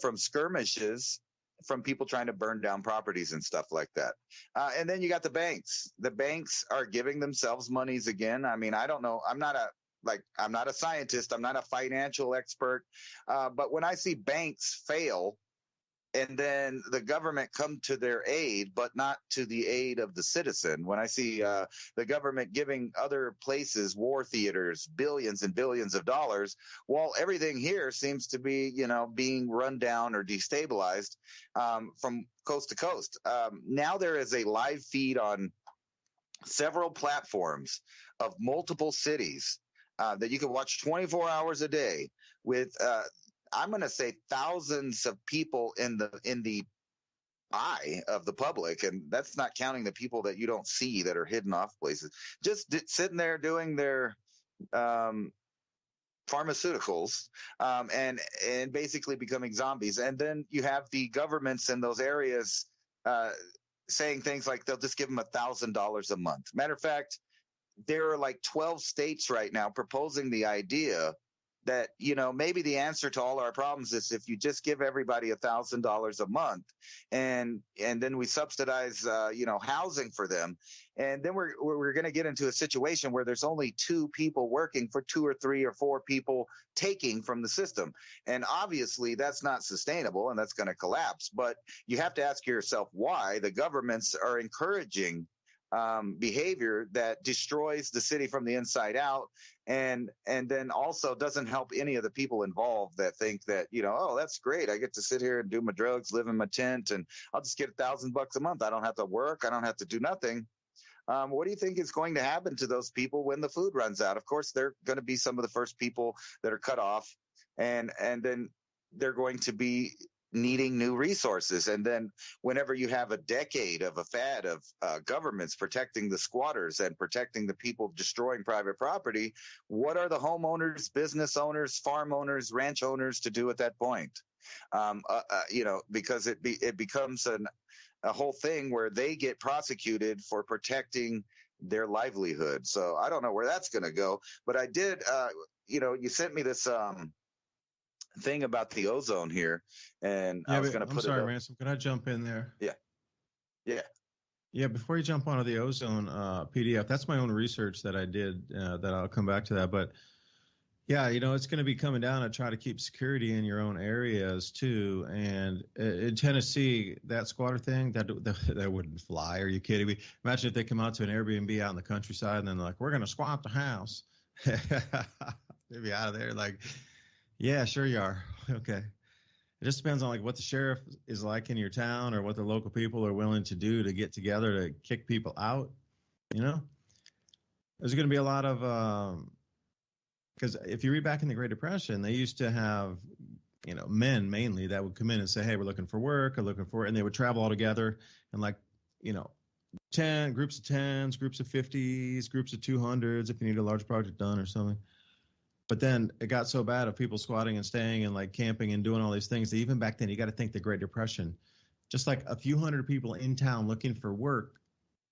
Speaker 2: from skirmishes from people trying to burn down properties and stuff like that. And then you got the banks. The banks are giving themselves monies again. I mean, I don't know. I'm not a scientist. I'm not a financial expert. But when I see banks fail and then the government come to their aid, but not to the aid of the citizen. When I see the government giving other places, war theaters, billions and billions of dollars, while everything here seems to be, being run down or destabilized from coast to coast. Now there is a live feed on several platforms of multiple cities that you can watch 24 hours a day with I'm going to say thousands of people in the eye of the public, and that's not counting the people that you don't see that are hidden off places, just sitting there doing their pharmaceuticals and basically becoming zombies. And then you have the governments in those areas saying things like they'll just give them $1,000 a month. Matter of fact, there are like 12 states right now proposing the idea that, maybe the answer to all our problems is if you just give everybody $1,000 a month and then we subsidize, housing for them. And then we're going to get into a situation where there's only 2 people working for 2 or 3 or 4 people taking from the system. And obviously that's not sustainable and that's going to collapse. But you have to ask yourself why the governments are encouraging behavior that destroys the city from the inside out, and then also doesn't help any of the people involved that think that, oh, that's great, I get to sit here and do my drugs, live in my tent, and I'll just get $1,000 a month. I don't have to work. I don't have to do nothing. What do you think is going to happen to those people when the food runs out? Of course, they're going to be some of the first people that are cut off, and then they're going to be needing new resources. And then whenever you have a decade of a fad of governments protecting the squatters and protecting the people destroying private property, what are the homeowners, business owners, farm owners, ranch owners to do at that point? Because it becomes a whole thing where they get prosecuted for protecting their livelihood. So I don't know where that's going to go, but I did, you sent me this thing about the ozone here, and I was going to put
Speaker 1: it up. Ransom, can I jump in there?
Speaker 2: Yeah.
Speaker 1: Before you jump onto the ozone PDF, that's my own research that I did. That I'll come back to that, but yeah, it's going to be coming down to try to keep security in your own areas too. And in Tennessee, that squatter thing that wouldn't fly. Are you kidding me? Imagine if they come out to an Airbnb out in the countryside and then like, we're going to squat the house. They'd be out of there like, yeah, sure you are. Okay. It just depends on like what the sheriff is like in your town or what the local people are willing to do to get together to kick people out. There's going to be a lot of, because if you read back in the Great Depression, they used to have, men mainly that would come in and say, hey, we're looking for work, and they would travel all together and like, 10 groups of 10s, groups of 50s, groups of 200s if you need a large project done or something. But then it got so bad of people squatting and staying and like camping and doing all these things that even back then, you got to think the Great Depression, just like a few hundred people in town looking for work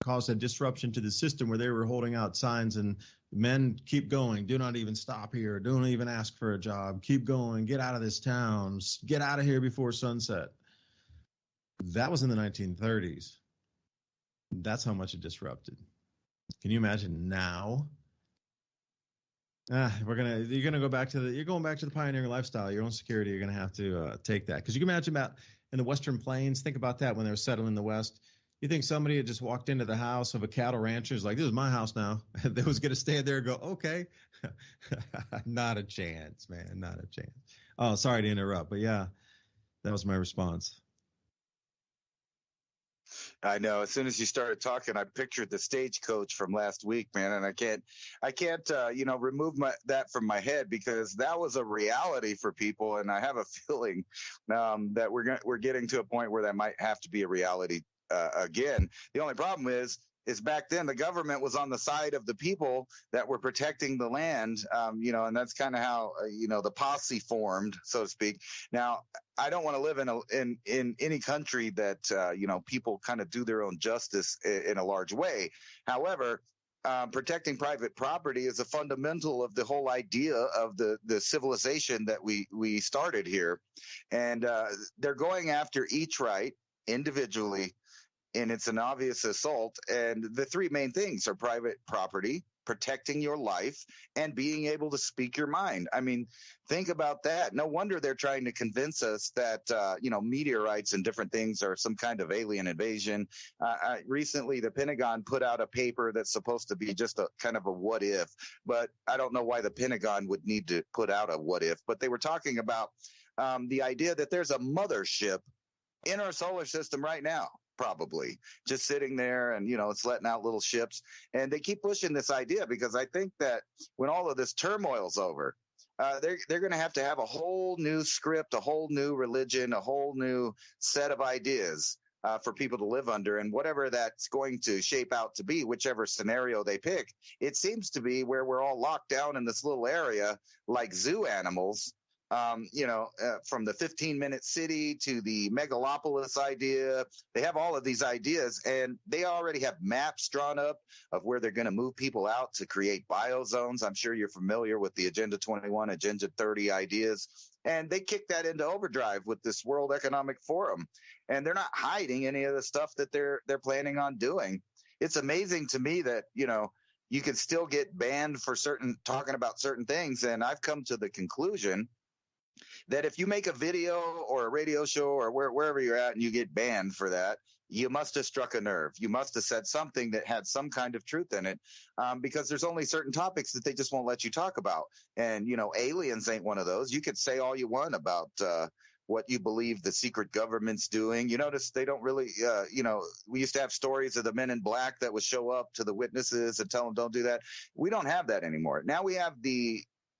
Speaker 1: caused a disruption to the system where they were holding out signs and men keep going, do not even stop here, don't even ask for a job, keep going, get out of this town, get out of here before sunset. That was in the 1930s. That's how much it disrupted. Can you imagine now? You're going back to the pioneering lifestyle, your own security. You're going to have to take that. Because you can imagine about in the Western Plains, think about that when they were settling the West. You think somebody had just walked into the house of a cattle rancher, like, this is my house now. They was going to stand there and go, okay. Not a chance, man. Not a chance. Oh, sorry to interrupt. But yeah, that was my response.
Speaker 2: I know. As soon as you started talking, I pictured the stagecoach from last week, man, and I can't, remove that from my head because that was a reality for people, and I have a feeling that we're getting to a point where that might have to be a reality again. The only problem is back then the government was on the side of the people that were protecting the land, and that's kind of how the posse formed, so to speak. Now, I don't want to live in any country that people kind of do their own justice in a large way. However, protecting private property is a fundamental of the whole idea of the civilization that we started here, and they're going after each right individually and it's an obvious assault. And the three main things are private property, protecting your life, and being able to speak your mind. I mean, think about that. No wonder they're trying to convince us that, meteorites and different things are some kind of alien invasion. Recently, the Pentagon put out a paper that's supposed to be just a kind of a what if, but I don't know why the Pentagon would need to put out a what if, but they were talking about the idea that there's a mothership in our solar system right now, probably just sitting there, and it's letting out little ships. And they keep pushing this idea because I think that when all of this turmoil's over, they're going to have a whole new script, a whole new religion, a whole new set of ideas for people to live under. And whatever that's going to shape out to be, whichever scenario they pick, it seems to be where we're all locked down in this little area like zoo animals. From the 15-minute city to the megalopolis idea, they have all of these ideas, and they already have maps drawn up of where they're going to move people out to create biozones. I'm sure you're familiar with the Agenda 21, Agenda 30 ideas, and they kick that into overdrive with this World Economic Forum, and they're not hiding any of the stuff that they're planning on doing. It's amazing to me that, you could still get banned for talking about certain things, and I've come to the conclusion that if you make a video or a radio show or wherever you're at and you get banned for that, you must have struck a nerve. You must have said something that had some kind of truth in it, because there's only certain topics that they just won't let you talk about. And, aliens ain't one of those. You could say all you want about what you believe the secret government's doing. You notice they don't really, we used to have stories of the men in black that would show up to the witnesses and tell them don't do that. We don't have that anymore. Now we have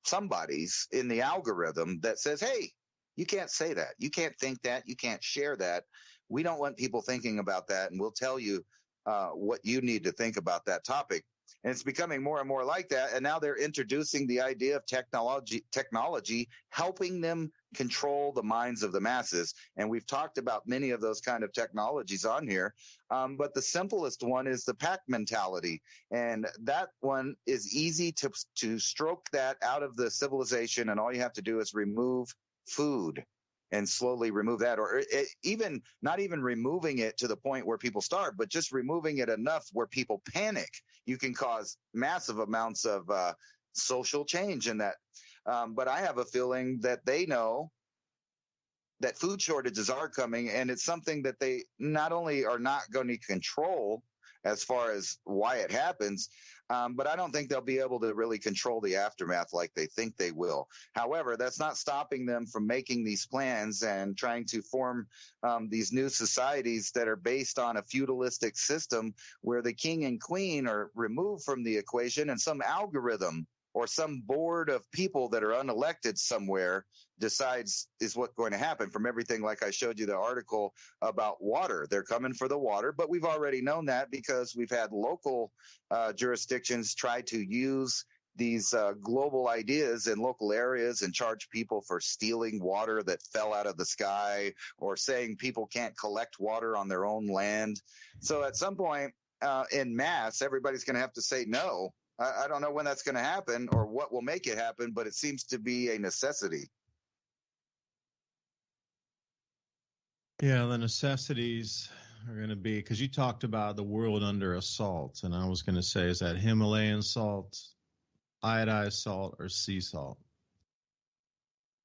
Speaker 2: somebody's in the algorithm that says, hey, you can't say that. You can't think that. You can't share that. We don't want people thinking about that. And we'll tell you what you need to think about that topic. And it's becoming more and more like that. And now they're introducing the idea of technology helping them control the minds of the masses. And we've talked about many of those kind of technologies on here. But the simplest one is the pack mentality. And that one is easy to stroke that out of the civilization. And all you have to do is remove food and slowly remove that, or not even removing it to the point where people starve, but just removing it enough where people panic. You can cause massive amounts of social change in that. But I have a feeling that they know that food shortages are coming, and it's something that they not only are not going to control as far as why it happens, but I don't think they'll be able to really control the aftermath like they think they will. However, that's not stopping them from making these plans and trying to form these new societies that are based on a feudalistic system where the king and queen are removed from the equation, and some algorithm or some board of people that are unelected somewhere decides is what's going to happen. From everything, like I showed you the article about water, they're coming for the water, but we've already known that because we've had local jurisdictions try to use these global ideas in local areas and charge people for stealing water that fell out of the sky, or saying people can't collect water on their own land. So at some point in mass, everybody's going to have to say no. I don't know when that's going to happen or what will make it happen, but it seems to be a necessity.
Speaker 1: Yeah, the necessities are going to be, because you talked about the world under assault, and I was going to say, is that Himalayan salt, iodized salt, or sea salt?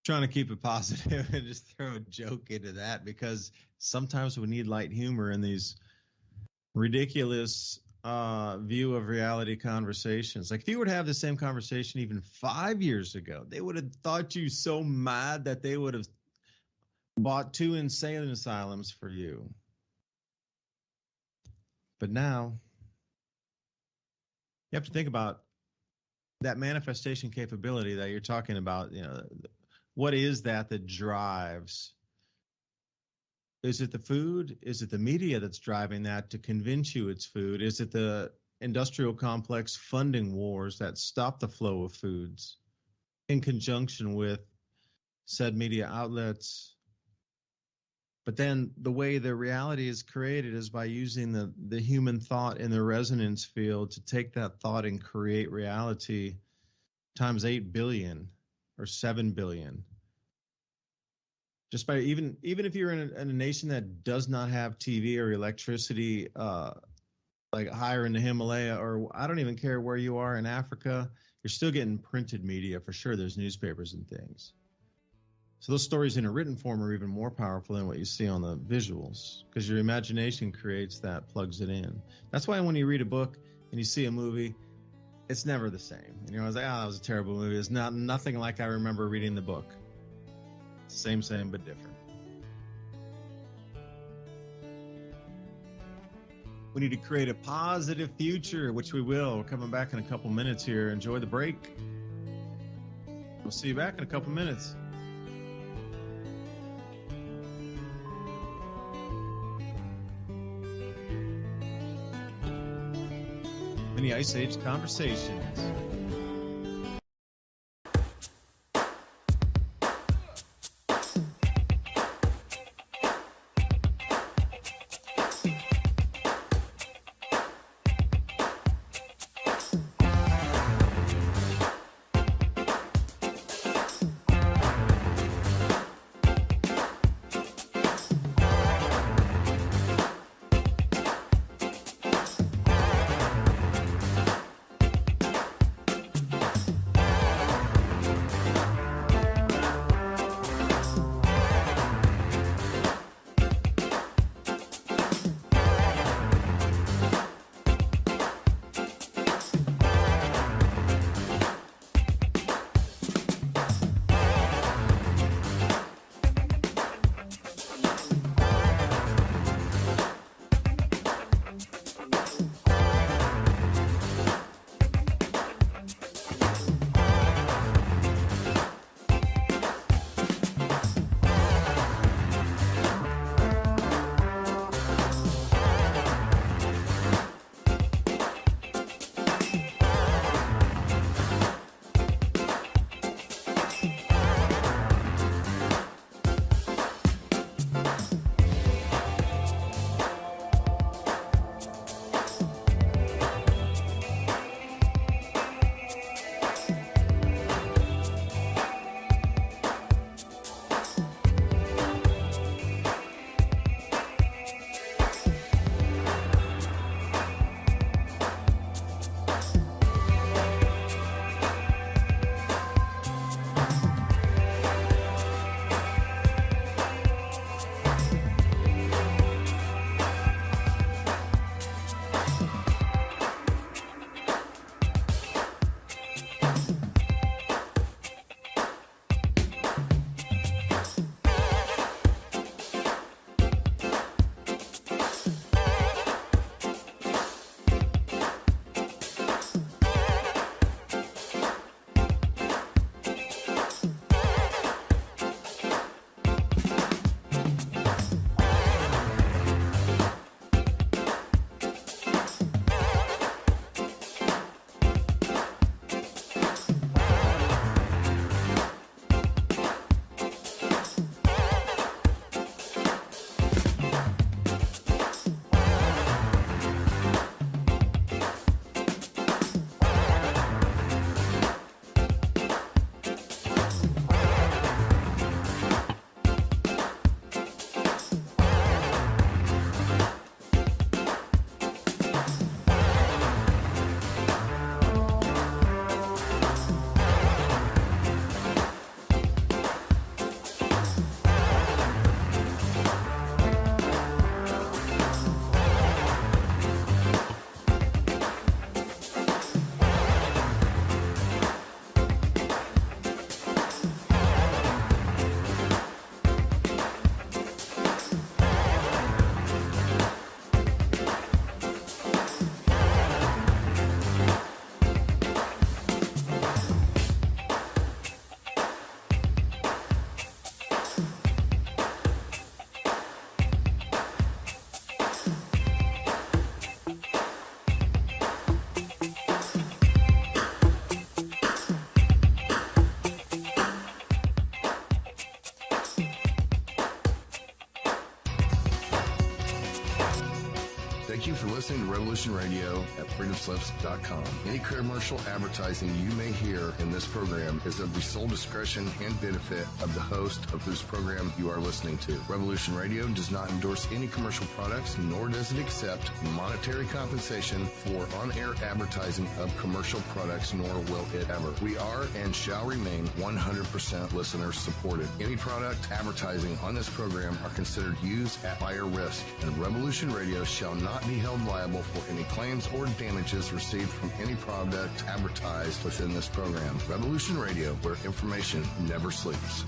Speaker 1: Trying to keep it positive and just throw a joke into that, because sometimes we need light humor in these ridiculous view of reality conversations. Like if you were to have the same conversation even 5 years ago, they would have thought you so mad that they would have bought 2 insane asylums for you. But now you have to think about that manifestation capability that you're talking about. What is that drives? Is it the food? Is it the media that's driving that to convince you it's food? Is it the industrial complex funding wars that stop the flow of foods in conjunction with said media outlets? But then the way the reality is created is by using the human thought in the resonance field to take that thought and create reality times 8 billion or 7 billion. Just by even if you're in a nation that does not have TV or electricity, like higher in the Himalaya, or I don't even care where you are in Africa, you're still getting printed media for sure. There's newspapers and things. So those stories in a written form are even more powerful than what you see on the visuals, because your imagination creates that, plugs it in. That's why when you read a book and you see a movie, it's never the same. And you're always like, oh, that was a terrible movie. It's nothing like I remember reading the book. Same, but different. We need to create a positive future, which we will. We're coming back in a couple minutes here. Enjoy the break. We'll see you back in a couple minutes. Mini Ice Age Conversations.
Speaker 3: Thank you for listening to Revolution Radio at freedomslips.com. Any commercial advertising you may hear in this program is of the sole discretion and benefit of the host of whose program you are listening to. Revolution Radio does not endorse any commercial products, nor does it accept monetary compensation for on-air advertising of commercial products, nor will it ever. We are and shall remain 100% listener supported. Any product advertising on this program are considered used at buyer risk, and Revolution Radio shall not be held liable for any claims or damages received from any product advertised within this program. Revolution Radio, where information never sleeps.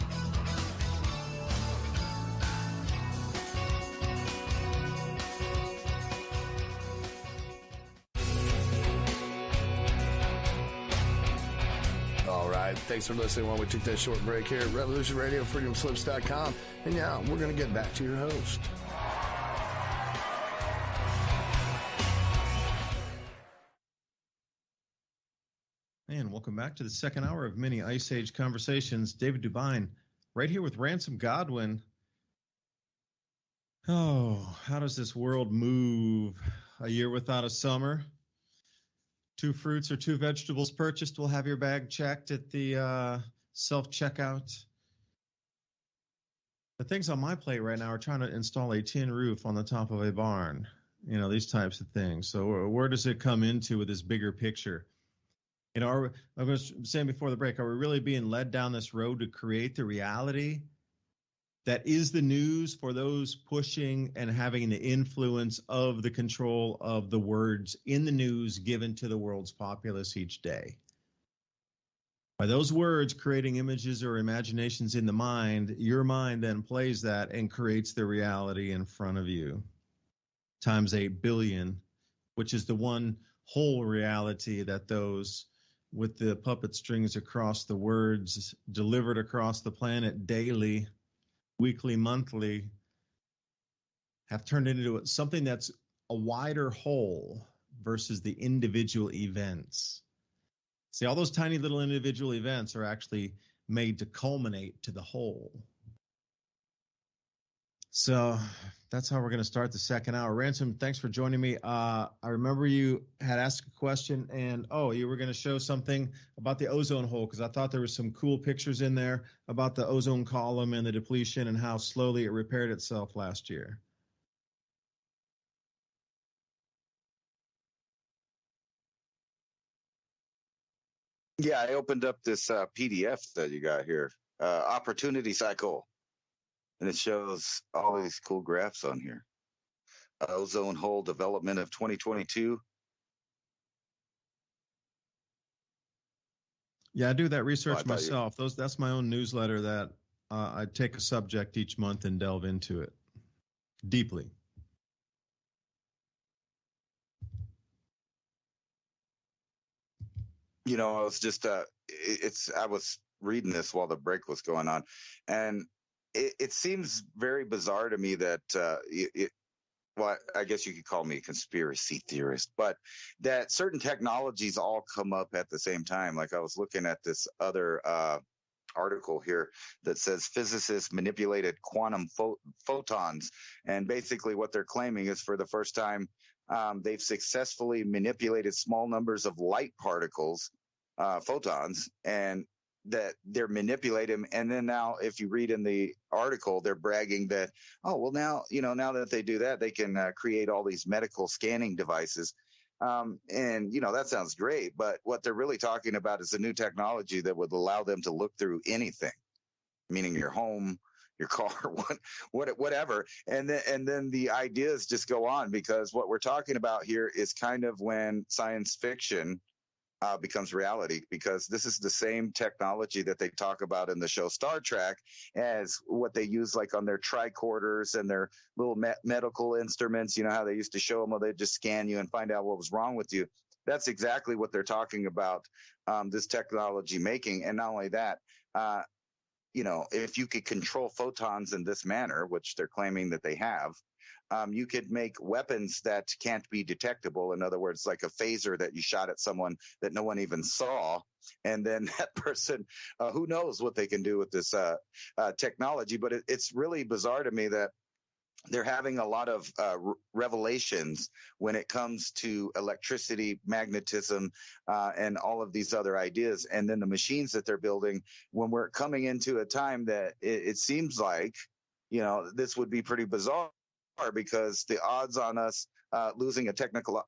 Speaker 3: All right, thanks for listening while we took that short break here at Revolution Radio, freedomslips.com. And now we're going to get back to your host.
Speaker 1: And welcome back to the second hour of Mini Ice Age Conversations. David DuByne, right here with Ransom Godwin. Oh, how does this world move? A year without a summer. 2 fruits or 2 vegetables purchased will have your bag checked at the self-checkout. The things on my plate right now are trying to install a tin roof on the top of a barn. You know, these types of things. So where does it come into with this bigger picture? You know, I was saying before the break, are we really being led down this road to create the reality that is the news for those pushing and having the influence of the control of the words in the news given to the world's populace each day? By those words creating images or imaginations in the mind, your mind then plays that and creates the reality in front of you, times 8 billion, which is the one whole reality that those with the puppet strings across the words delivered across the planet daily, weekly, monthly, have turned into something that's a wider whole versus the individual events. See, all those tiny little individual events are actually made to culminate to the whole. So that's how we're going to start the second hour. Ransom, thanks for joining me. I remember you had asked a question, and you were going to show something about the ozone hole, because I thought there was some cool pictures in there about the ozone column and the depletion and how slowly it repaired itself last year.
Speaker 2: Yeah, I opened up this PDF that you got here, Opportunity Cycle, and it shows all these cool graphs on here. Ozone hole development of 2022.
Speaker 1: Yeah, I do that research myself. That's my own newsletter that I take a subject each month and delve into it deeply.
Speaker 2: You know, I was just I was reading this while the break was going on, and it seems very bizarre to me that well, I guess you could call me a conspiracy theorist, but that certain technologies all come up at the same time. Like I was looking at this other article here that says physicists manipulated quantum photons, and basically what they're claiming is for the first time they've successfully manipulated small numbers of light particles, photons, and that they're manipulating. And then now, if you read in the article, they're bragging that, oh, well, now that they do that, they can create all these medical scanning devices. And, that sounds great. But what they're really talking about is a new technology that would allow them to look through anything, meaning your home, your car, whatever. And then the ideas just go on, because what we're talking about here is kind of when science fiction becomes reality, because this is the same technology that they talk about in the show Star Trek as what they use like on their tricorders and their little medical instruments. You know how they used to show them, well, they just scan you and find out what was wrong with you. That's exactly what they're talking about, this technology making. And not only that, if you could control photons in this manner, which they're claiming that they have, you could make weapons that can't be detectable. In other words, like a phaser that you shot at someone that no one even saw. And then that person, who knows what they can do with this technology. But it's really bizarre to me that they're having a lot of revelations when it comes to electricity, magnetism, and all of these other ideas. And then the machines that they're building, when we're coming into a time that it seems like, this would be pretty bizarre, because the odds on us losing a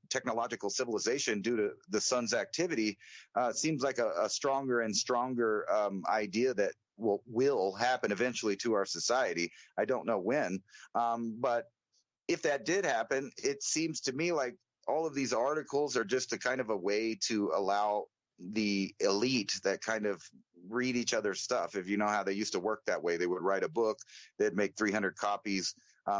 Speaker 2: technological civilization due to the sun's activity seems like a stronger and stronger idea that will happen eventually to our society. I don't know when, but if that did happen, it seems to me like all of these articles are just a kind of a way to allow the elite that kind of read each other's stuff. If you know how they used to work that way, they would write a book, they'd make 300 copies.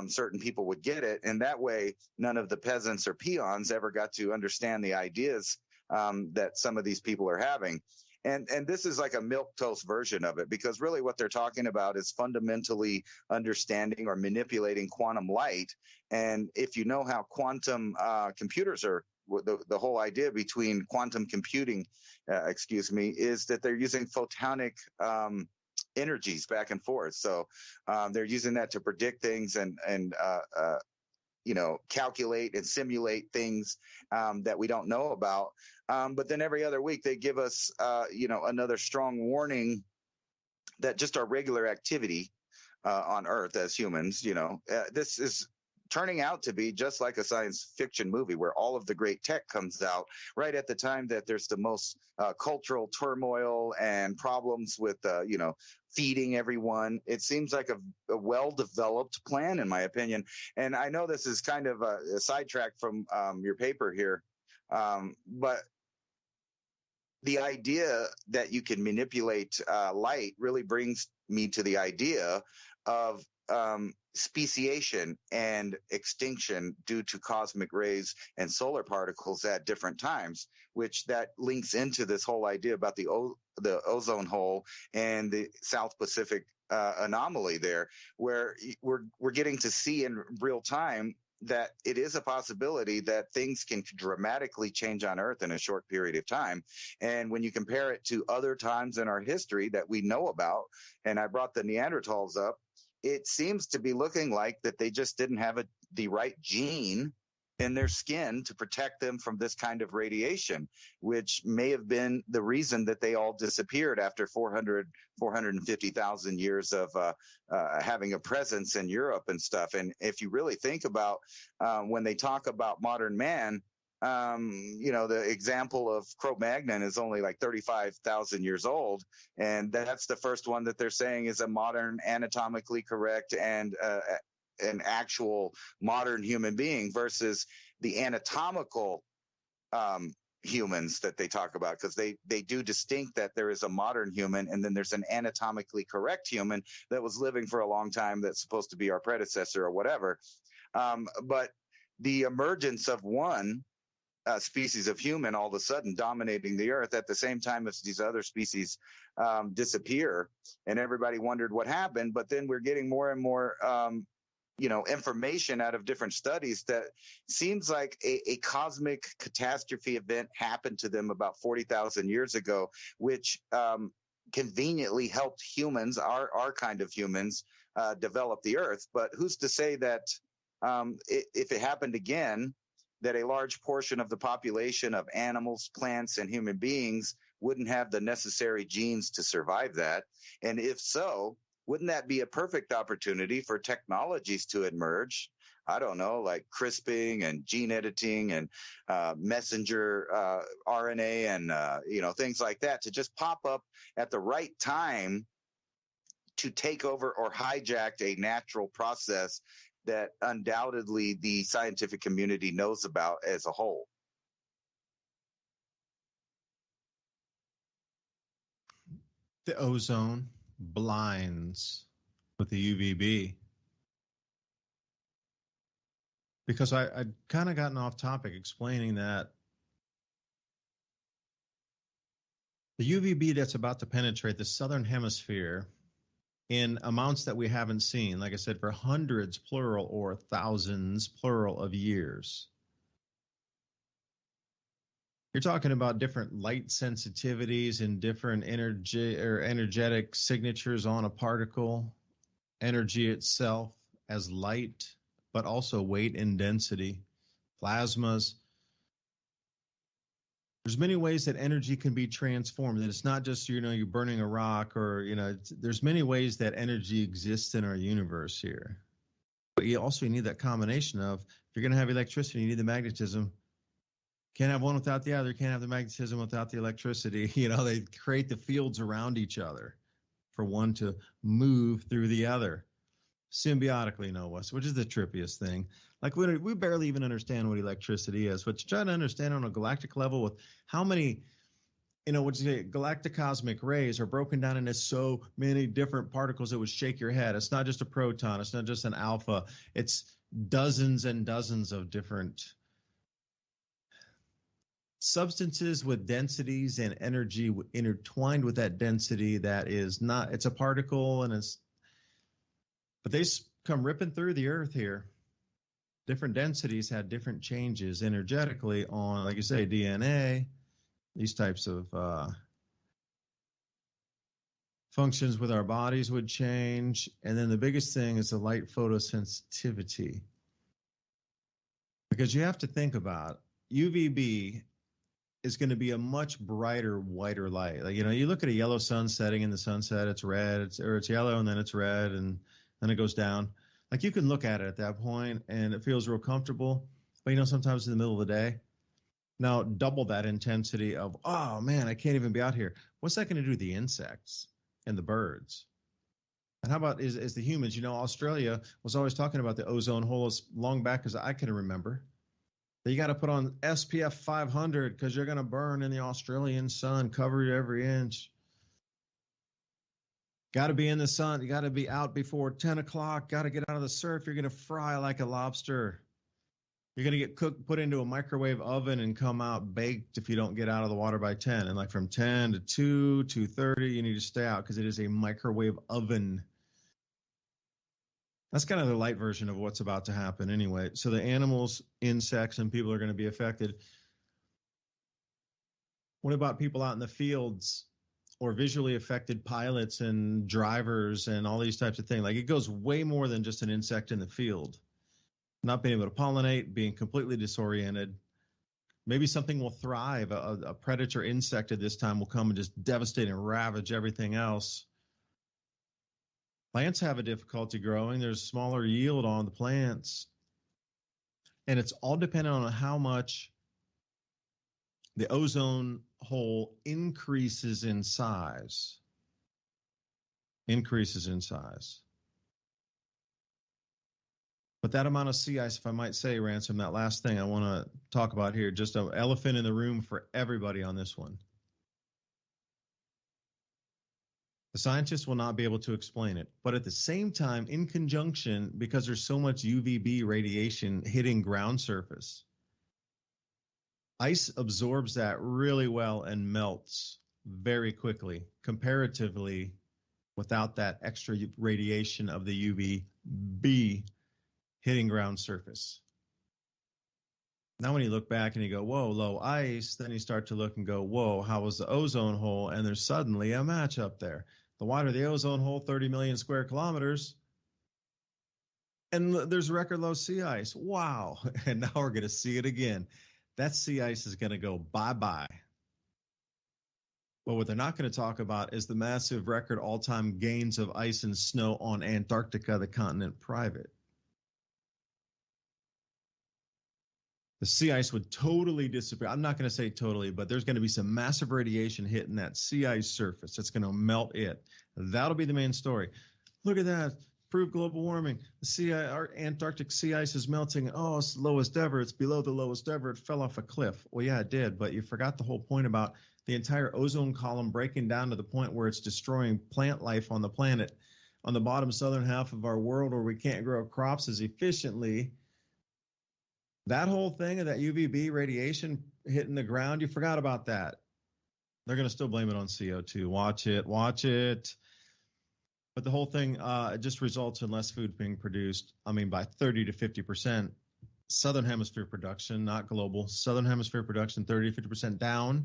Speaker 2: Certain people would get it, and that way none of the peasants or peons ever got to understand the ideas that some of these people are having. And this is like a milquetoast version of it, because really what they're talking about is fundamentally understanding or manipulating quantum light. And if you know how quantum computers are, the whole idea between quantum computing, is that they're using photonic energies back and forth. So they're using that to predict things and calculate and simulate things that we don't know about. But then every other week they give us, another strong warning that just our regular activity on Earth as humans, this is turning out to be just like a science fiction movie where all of the great tech comes out right at the time that there's the most cultural turmoil and problems with, feeding everyone. It seems like a well-developed plan, in my opinion. And I know this is kind of a sidetrack from your paper here, but the idea that you can manipulate light really brings me to the idea of speciation and extinction due to cosmic rays and solar particles at different times, which that links into this whole idea about the ozone hole and the South Pacific anomaly there, where we're getting to see in real time that it is a possibility that things can dramatically change on Earth in a short period of time. And when you compare it to other times in our history that we know about, and I brought the Neanderthals up, it seems to be looking like that they just didn't have the right gene in their skin to protect them from this kind of radiation, which may have been the reason that they all disappeared after 450,000 years of having a presence in Europe and stuff. And if you really think about when they talk about modern man, the example of Cro-Magnon is only like 35,000 years old. And that's the first one that they're saying is a modern, anatomically correct and an actual modern human being versus the anatomical humans that they talk about, because they do distinct that there is a modern human and then there's an anatomically correct human that was living for a long time that's supposed to be our predecessor or whatever. But the emergence of one species of human all of a sudden dominating the earth at the same time as these other species disappear, and everybody wondered what happened. But then we're getting more and more information out of different studies that seems like a cosmic catastrophe event happened to them about 40,000 years ago, which conveniently helped humans, our kind of humans, develop the earth. But who's to say that if it happened again, that a large portion of the population of animals, plants, and human beings wouldn't have the necessary genes to survive that? And if so, wouldn't that be a perfect opportunity for technologies to emerge? I don't know, like CRISPing and gene editing and messenger RNA and, things like that to just pop up at the right time to take over or hijack a natural process that undoubtedly the scientific community knows about as a whole.
Speaker 1: The ozone blinds with the UVB. Because I'd kind of gotten off topic explaining that the UVB that's about to penetrate the southern hemisphere in amounts that we haven't seen, like I said, for hundreds, plural, or thousands, plural, of years. You're talking about different light sensitivities and different energy or energetic signatures on a particle, energy itself as light, but also weight and density, plasmas. There's many ways that energy can be transformed. And it's not just, you're burning a rock or, there's many ways that energy exists in our universe here. But you also need that combination of, if you're going to have electricity, you need the magnetism. Can't have one without the other. Can't have the magnetism without the electricity. They create the fields around each other for one to move through the other. Symbiotically, no less, which is the trippiest thing. Like we barely even understand what electricity is, but to try to understand on a galactic level with how many, galactic cosmic rays are broken down into so many different particles that would shake your head. It's not just a proton. It's not just an alpha. It's dozens and dozens of different substances with densities and energy intertwined with that density. That is not, it's a particle but they come ripping through the earth here. Different densities had different changes energetically on, like you say, DNA, these types of functions with our bodies would change. And then the biggest thing is the light photosensitivity. Because you have to think about UVB is going to be a much brighter, whiter light. Like, you look at a yellow sun setting in the sunset, it's red, it's yellow, and then it's red, and then it goes down. Like, you can look at it at that point and it feels real comfortable. But sometimes in the middle of the day, now double that intensity of, oh man, I can't even be out here. What's that going to do to the insects and the birds? And how about is the humans? Australia was always talking about the ozone hole as long back as I can remember. That you got to put on SPF 500 because you're going to burn in the Australian sun, cover every inch. Got to be in the sun. You got to be out before 10 o'clock. Got to get out of the surf. You're going to fry like a lobster. You're going to get cooked, put into a microwave oven and come out baked if you don't get out of the water by 10. And like from 10 to 2, 2:30, you need to stay out because it is a microwave oven. That's kind of the light version of what's about to happen anyway. So the animals, insects, and people are going to be affected. What about people out in the fields or visually affected pilots and drivers and all these types of things? Like, it goes way more than just an insect in the field. Not being able to pollinate, being completely disoriented. Maybe something will thrive. A predator insect at this time will come and just devastate and ravage everything else. Plants have a difficulty growing. There's smaller yield on the plants. And it's all dependent on how much the ozone hole increases in size. Increases in size. But that amount of sea ice, if I might say, Ransom, that last thing I want to talk about here, just an elephant in the room for everybody on this one. The scientists will not be able to explain it. But at the same time, in conjunction, because there's so much UVB radiation hitting ground surface, ice absorbs that really well and melts very quickly, comparatively, without that extra radiation of the UVB hitting ground surface. Now, when you look back and you go, whoa, low ice, then you start to look and go, whoa, how was the ozone hole? And there's suddenly a match up there. The wider the ozone hole, 30 million square kilometers, and there's record low sea ice. Wow. And now we're going to see it again. That sea ice is going to go bye-bye. But what they're not going to talk about is the massive record all-time gains of ice and snow on Antarctica, the continent private. The sea ice would totally disappear. I'm not going to say totally, but there's going to be some massive radiation hitting that sea ice surface. It's going to melt it. That'll be the main story. Look at that. Prove global warming. Our Antarctic sea ice is melting. Oh, it's the lowest ever. It's below the lowest ever. It fell off a cliff. Well, yeah, it did, but you forgot the whole point about the entire ozone column breaking down to the point where it's destroying plant life on the planet. On the bottom southern half of our world where we can't grow crops as efficiently, that whole thing of that UVB radiation hitting the ground, you forgot about that. They're going to still blame it on CO2. Watch it. But the whole thing it just results in less food being produced. I mean, by 30 to 50%. Southern hemisphere production, not global. Southern hemisphere production, 30 to 50% down.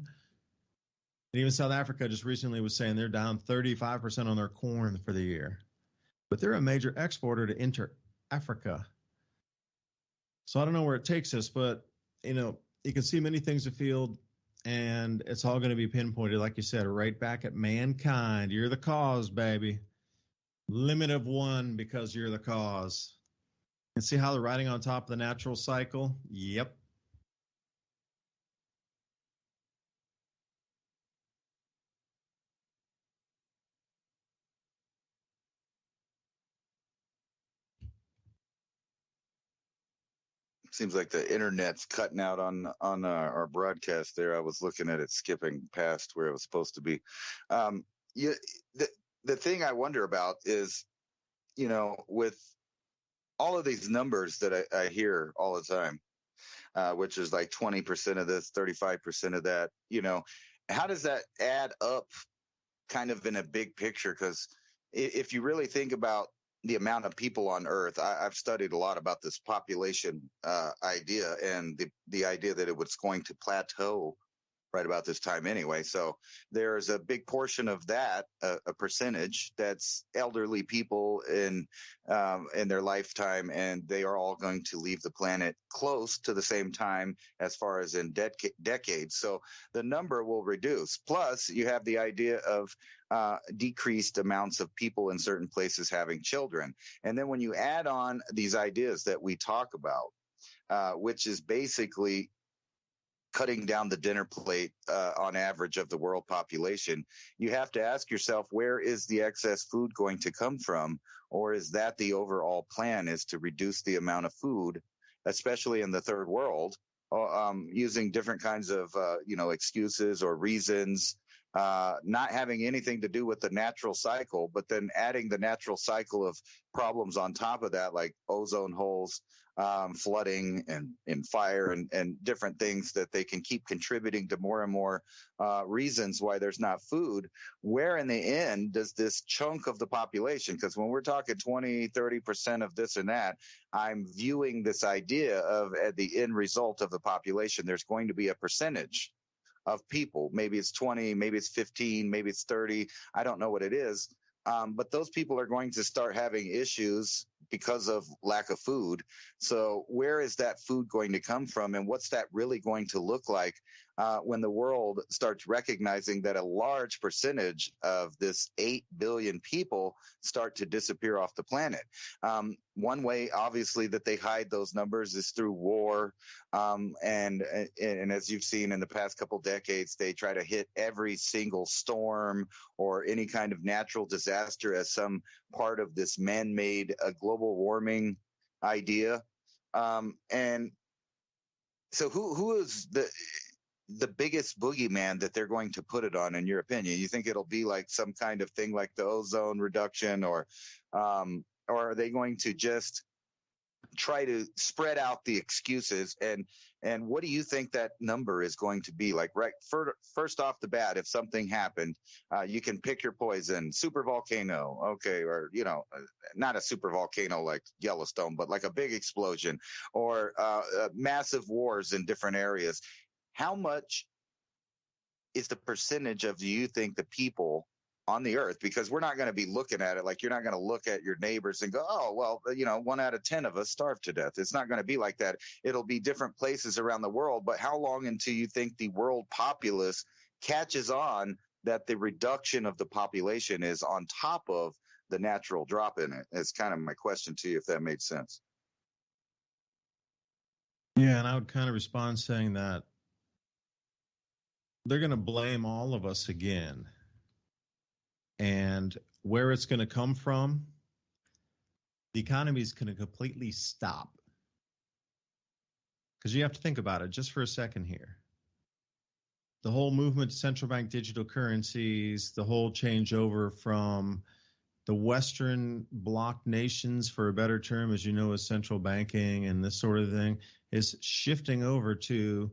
Speaker 1: And even South Africa just recently was saying they're down 35% on their corn for the year. But they're a major exporter to Africa. So I don't know where it takes us, but you can see many things afield, and it's all going to be pinpointed, like you said, right back at mankind. You're the cause, baby. Limit of one because you're the cause. And see how they're riding on top of the natural cycle? Yep.
Speaker 2: Seems like the internet's cutting out on our broadcast there. I was looking at it skipping past where it was supposed to be. You, the thing I wonder about is, with all of these numbers that I hear all the time, which is like 20% of this, 35% of that, how does that add up kind of in a big picture? Because if you really think about the amount of people on Earth, I've studied a lot about this population idea, and the idea that it was going to plateau right about this time anyway. So there's a big portion of that, a percentage that's elderly people in their lifetime, and they are all going to leave the planet close to the same time as far as in decades. So the number will reduce. Plus, you have the idea of decreased amounts of people in certain places having children. And then when you add on these ideas that we talk about, which is basically cutting down the dinner plate on average of the world population, you have to ask yourself, where is the excess food going to come from? Or is that the overall plan, is to reduce the amount of food, especially in the third world, using different kinds of, excuses or reasons, not having anything to do with the natural cycle, but then adding the natural cycle of problems on top of that, like ozone holes, flooding and fire and different things that they can keep contributing to more and more reasons why there's not food. Where in the end does this chunk of the population, because when we're talking 20, 30% of this and that, I'm viewing this idea of at the end result of the population, there's going to be a percentage of people. Maybe it's 20, maybe it's 15, maybe it's 30. I don't know what it is. But those people are going to start having issues because of lack of food. So where is that food going to come from? And what's that really going to look like when the world starts recognizing that a large percentage of this 8 billion people start to disappear off the planet? One way, obviously, that they hide those numbers is through war. And as you've seen in the past couple decades, they try to hit every single storm or any kind of natural disaster as some part of this man-made global warming idea. And so who is the biggest boogeyman that they're going to put it on, in your opinion? You think it'll be like some kind of thing like the ozone reduction, or are they going to just try to spread out the excuses? And what do you think that number is going to be like? Right, first off the bat, if something happened, you can pick your poison. Super volcano, okay, or not a super volcano like Yellowstone, but like a big explosion, or massive wars in different areas. How much is the percentage of, do you think, the people on the earth? Because we're not going to be looking at it like, you're not going to look at your neighbors and go, oh, well, 1 out of 10 of us starved to death. It's not going to be like that. It'll be different places around the world. But how long until you think the world populace catches on that the reduction of the population is on top of the natural drop in it? It's kind of my question to you, if that made sense.
Speaker 1: Yeah, and I would kind of respond saying that they're going to blame all of us again. And where it's going to come from, the economy is going to completely stop. Because you have to think about it just for a second here. The whole movement to central bank digital currencies, the whole changeover from the Western bloc nations, for a better term, as you know, as central banking and this sort of thing, is shifting over to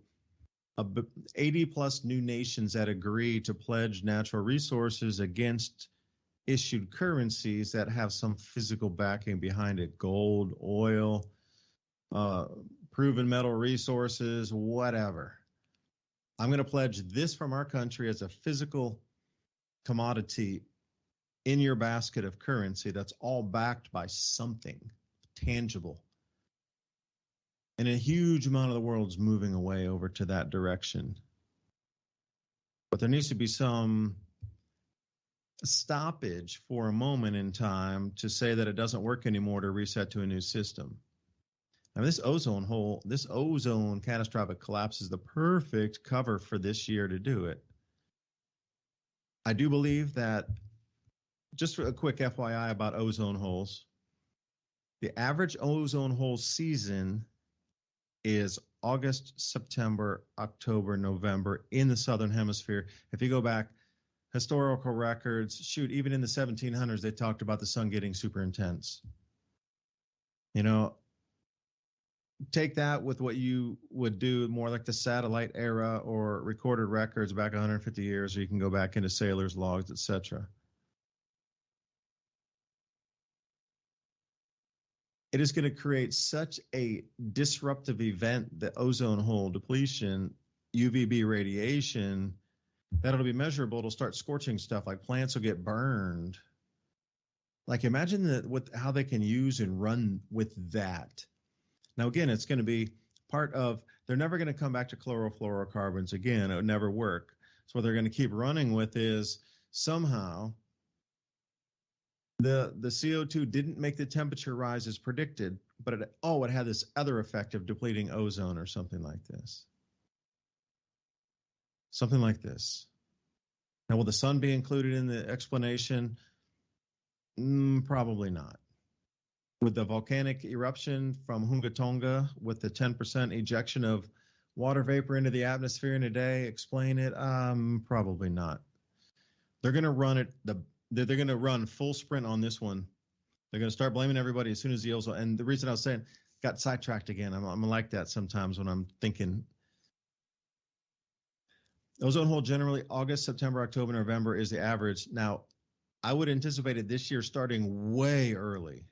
Speaker 1: 80 plus new nations that agree to pledge natural resources against issued currencies that have some physical backing behind it: gold, oil, proven metal resources, whatever. I'm going to pledge this from our country as a physical commodity in your basket of currency that's all backed by something tangible. And a huge amount of the world's moving away over to that direction. But there needs to be some stoppage for a moment in time to say that it doesn't work anymore to reset to a new system. Now, this ozone catastrophic collapse is the perfect cover for this year to do it. I do believe that, just for a quick FYI about ozone holes, the average ozone hole season is August, September, October, November in the Southern Hemisphere. If you go back, historical records, even in the 1700s, they talked about the sun getting super intense. Take that with what you would do more like the satellite era or recorded records back 150 years, or you can go back into sailors' logs, etc. It is going to create such a disruptive event, the ozone hole depletion, UVB radiation, that it'll be measurable. It'll start scorching stuff, like plants will get burned. Like, imagine how they can use and run with that. Now, again, it's going to be part of, they're never going to come back to chlorofluorocarbons again. It would never work. So what they're going to keep running with is somehow the CO2 didn't make the temperature rise as predicted, but it had this other effect of depleting ozone or something like this. Something like this. Now, will the sun be included in the explanation? Probably not. With the volcanic eruption from Hunga Tonga, with the 10% ejection of water vapor into the atmosphere in a day, explain it? Probably not. They're going to run it. They're going to run full sprint on this one. They're going to start blaming everybody as soon as the ozone. And the reason I was saying, got sidetracked again. I'm like that sometimes when I'm thinking. Ozone hole generally August, September, October, November is the average. Now, I would anticipate it this year starting way early.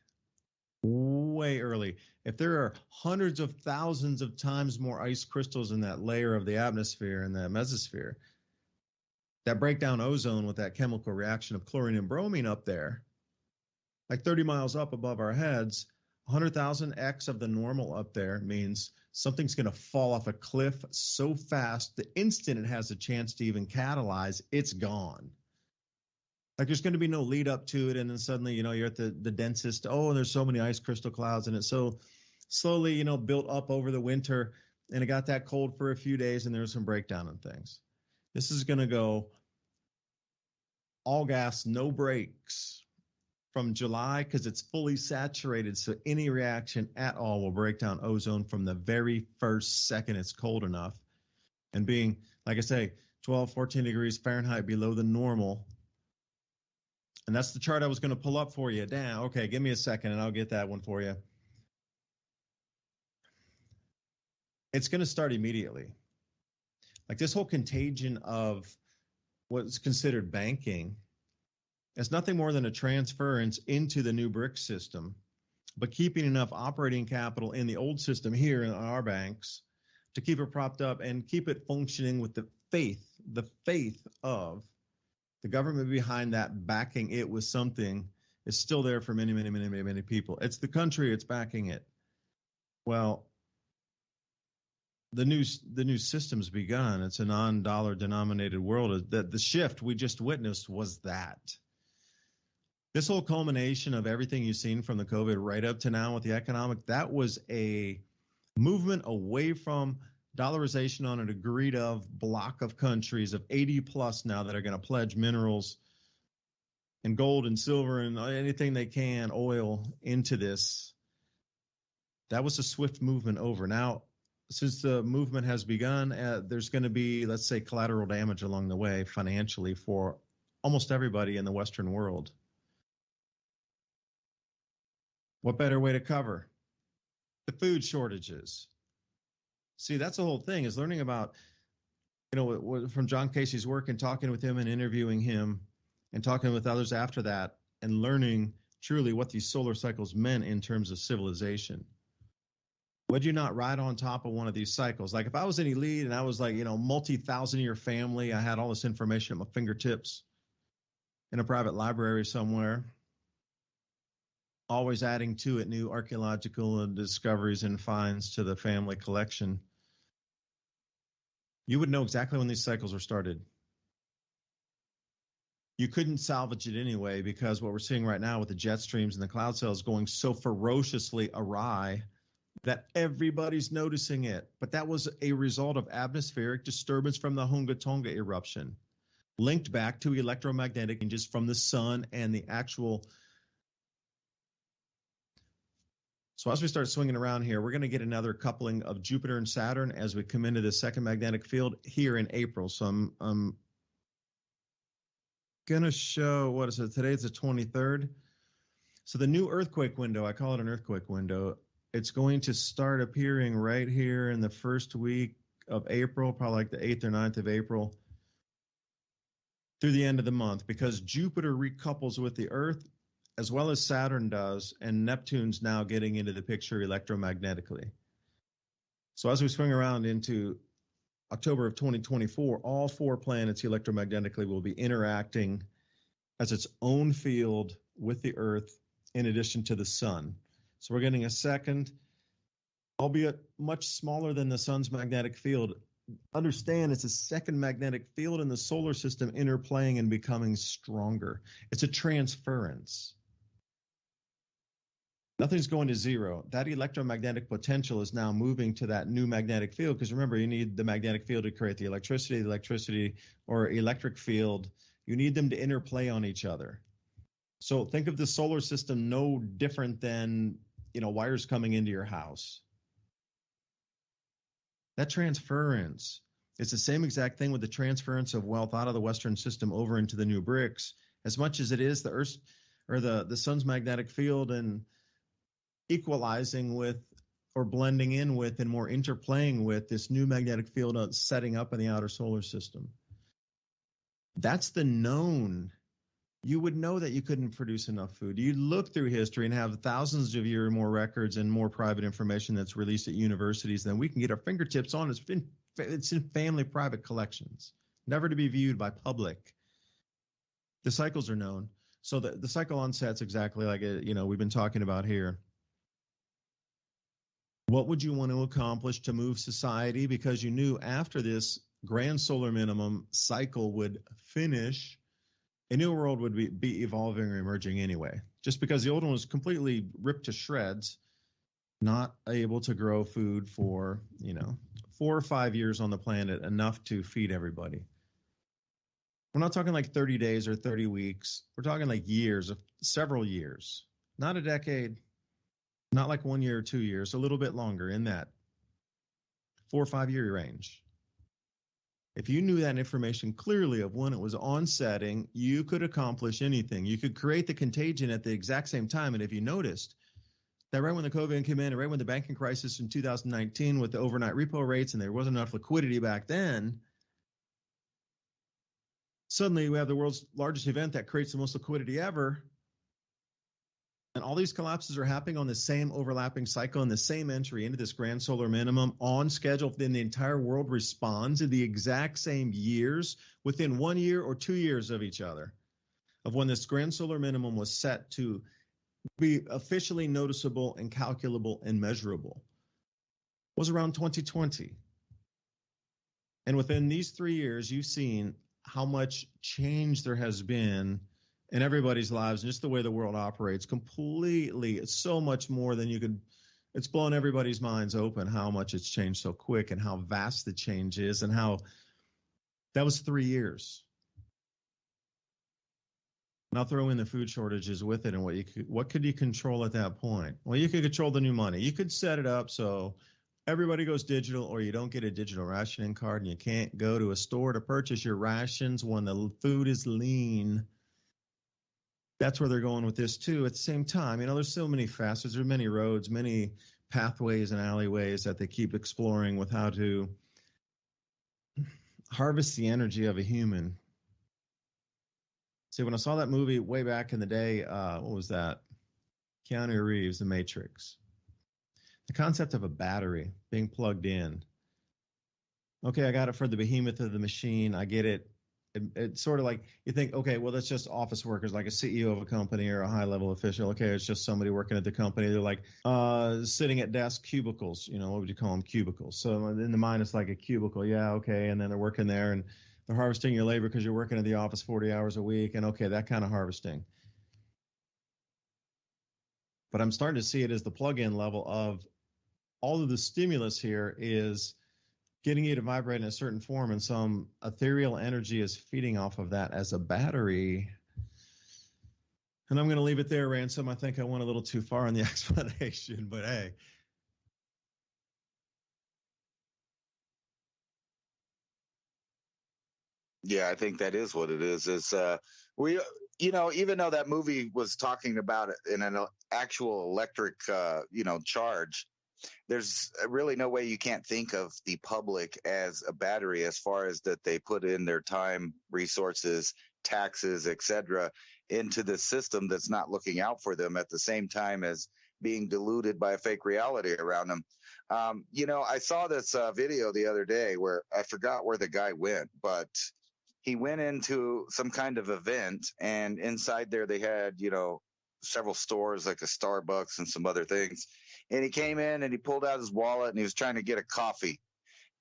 Speaker 1: Way early. If there are hundreds of thousands of times more ice crystals in that layer of the atmosphere and the mesosphere, that break down ozone with that chemical reaction of chlorine and bromine up there, like 30 miles up above our heads, 100,000 X of the normal up there means something's going to fall off a cliff so fast, the instant it has a chance to even catalyze, it's gone. Like, there's going to be no lead up to it, and then suddenly, you're at the densest, and there's so many ice crystal clouds, and it's so slowly, built up over the winter, and it got that cold for a few days, and there was some breakdown and things. This is going to go all gas, no brakes from July, because it's fully saturated, so any reaction at all will break down ozone from the very first second it's cold enough. And being, like I say, 12, 14 degrees Fahrenheit below the normal. And that's the chart I was going to pull up for you. Damn, okay, give me a second and I'll get that one for you. It's going to start immediately. Like, this whole contagion of what's considered banking is nothing more than a transference into the new BRICS system, but keeping enough operating capital in the old system here in our banks to keep it propped up and keep it functioning with the faith of the government behind that, backing it with something is still there for many, many, many, many, many people. It's the country, it's backing it. Well, the new system's begun. It's a non-dollar denominated world. That the shift we just witnessed was that. This whole culmination of everything you've seen from the COVID right up to now with the economic, that was a movement away from dollarization on an agreed of block of countries of 80 plus now that are going to pledge minerals and gold and silver and anything they can, oil, into this. That was a swift movement over. Now, since the movement has begun, there's going to be, let's say, collateral damage along the way financially for almost everybody in the Western world. What better way to cover? The food shortages. See, that's the whole thing, is learning about, from John Casey's work and talking with him and interviewing him and talking with others after that and learning truly what these solar cycles meant in terms of civilization. Would you not ride on top of one of these cycles? Like, if I was an elite and I was like, multi-thousand-year family, I had all this information at my fingertips in a private library somewhere. always adding to it new archaeological discoveries and finds to the family collection, you would know exactly when these cycles were started. You couldn't salvage it anyway, because what we're seeing right now with the jet streams and the cloud cells going so ferociously awry that everybody's noticing it. But that was a result of atmospheric disturbance from the Hunga Tonga eruption, linked back to electromagnetic changes from the sun and the actual. So as we start swinging around here, we're going to get another coupling of Jupiter and Saturn as we come into the second magnetic field here in April. So I'm going to show, what is it? Today it's the 23rd. So the new earthquake window, I call it an earthquake window. It's going to start appearing right here in the first week of April, probably like the 8th or 9th of April, through the end of the month, because Jupiter recouples with the Earth as well as Saturn does, and Neptune's now getting into the picture electromagnetically. So as we swing around into October of 2024, all four planets electromagnetically will be interacting as its own field with the Earth in addition to the sun. So we're getting a second, albeit much smaller than the sun's magnetic field. Understand it's a second magnetic field in the solar system interplaying and becoming stronger. It's a transference. Nothing's going to zero. That electromagnetic potential is now moving to that new magnetic field, because remember, you need the magnetic field to create the electricity or electric field. You need them to interplay on each other. So think of the solar system no different than, wires coming into your house. That transference, it's the same exact thing with the transference of wealth out of the Western system over into the new BRICS, as much as it is the Earth or the sun's magnetic field and equalizing with or blending in with and more interplaying with this new magnetic field setting up in the outer solar system. That's the known. You would know that you couldn't produce enough food. You'd look through history and have thousands of year more records and more private information that's released at universities than we can get our fingertips on. It's in family private collections, never to be viewed by public. The cycles are known. So the cycle onset's exactly like we've been talking about here. What would you want to accomplish to move society? Because you knew after this grand solar minimum cycle would finish, a new world would be evolving or emerging anyway. Just because the old one was completely ripped to shreds, not able to grow food for, 4 or 5 years on the planet, enough to feed everybody. We're not talking like 30 days or 30 weeks. We're talking like years, of several years, not a decade. Not like 1 year or 2 years, a little bit longer, in that 4 or 5 year range. If you knew that information clearly of when it was onsetting, you could accomplish anything. You could create the contagion at the exact same time. And if you noticed that right when the COVID came in, and right when the banking crisis in 2019 with the overnight repo rates and there wasn't enough liquidity back then, suddenly we have the world's largest event that creates the most liquidity ever. And all these collapses are happening on the same overlapping cycle and the same entry into this grand solar minimum on schedule. Then the entire world responds in the exact same years, within 1 year or 2 years of each other, of when this grand solar minimum was set to be officially noticeable and calculable and measurable. It was around 2020. And within these 3 years, you've seen how much change there has been in everybody's lives, and just the way the world operates completely. It's so much more than you could. It's blown everybody's minds open how much it's changed so quick and how vast the change is, and how that was 3 years. Now throw in the food shortages with it, and what could you control at that point? Well, you could control the new money. You could set it up so everybody goes digital, or you don't get a digital rationing card and you can't go to a store to purchase your rations when the food is lean. That's where they're going with this too. At the same time, there's so many facets, there's many roads, many pathways and alleyways that they keep exploring with how to harvest the energy of a human. See, when I saw that movie way back in the day, what was that? Keanu Reeves, The Matrix. The concept of a battery being plugged in. Okay, I got it for the behemoth of the machine. I get it. It's sort of like you think, okay, well, that's just office workers, like a CEO of a company or a high level official. Okay, it's just somebody working at the company. They're like sitting at desk cubicles. What would you call them? Cubicles. So in the mind, it's like a cubicle. Yeah, okay. And then they're working there and they're harvesting your labor because you're working at the office 40 hours a week. And okay, that kind of harvesting. But I'm starting to see it as the plug-in level of all of the stimulus here is getting you to vibrate in a certain form, and some ethereal energy is feeding off of that as a battery. And I'm going to leave it there, Ransom. I think I went a little too far in the explanation, but hey.
Speaker 2: Yeah, I think that is what it is. We, even though that movie was talking about it in an actual electric, charge, there's really no way you can't think of the public as a battery, as far as that they put in their time, resources, taxes, etc., into the system that's not looking out for them, at the same time as being diluted by a fake reality around them. I saw this video the other day where I forgot where the guy went, but he went into some kind of event, and inside there they had, several stores like a Starbucks and some other things. And he came in and he pulled out his wallet and he was trying to get a coffee.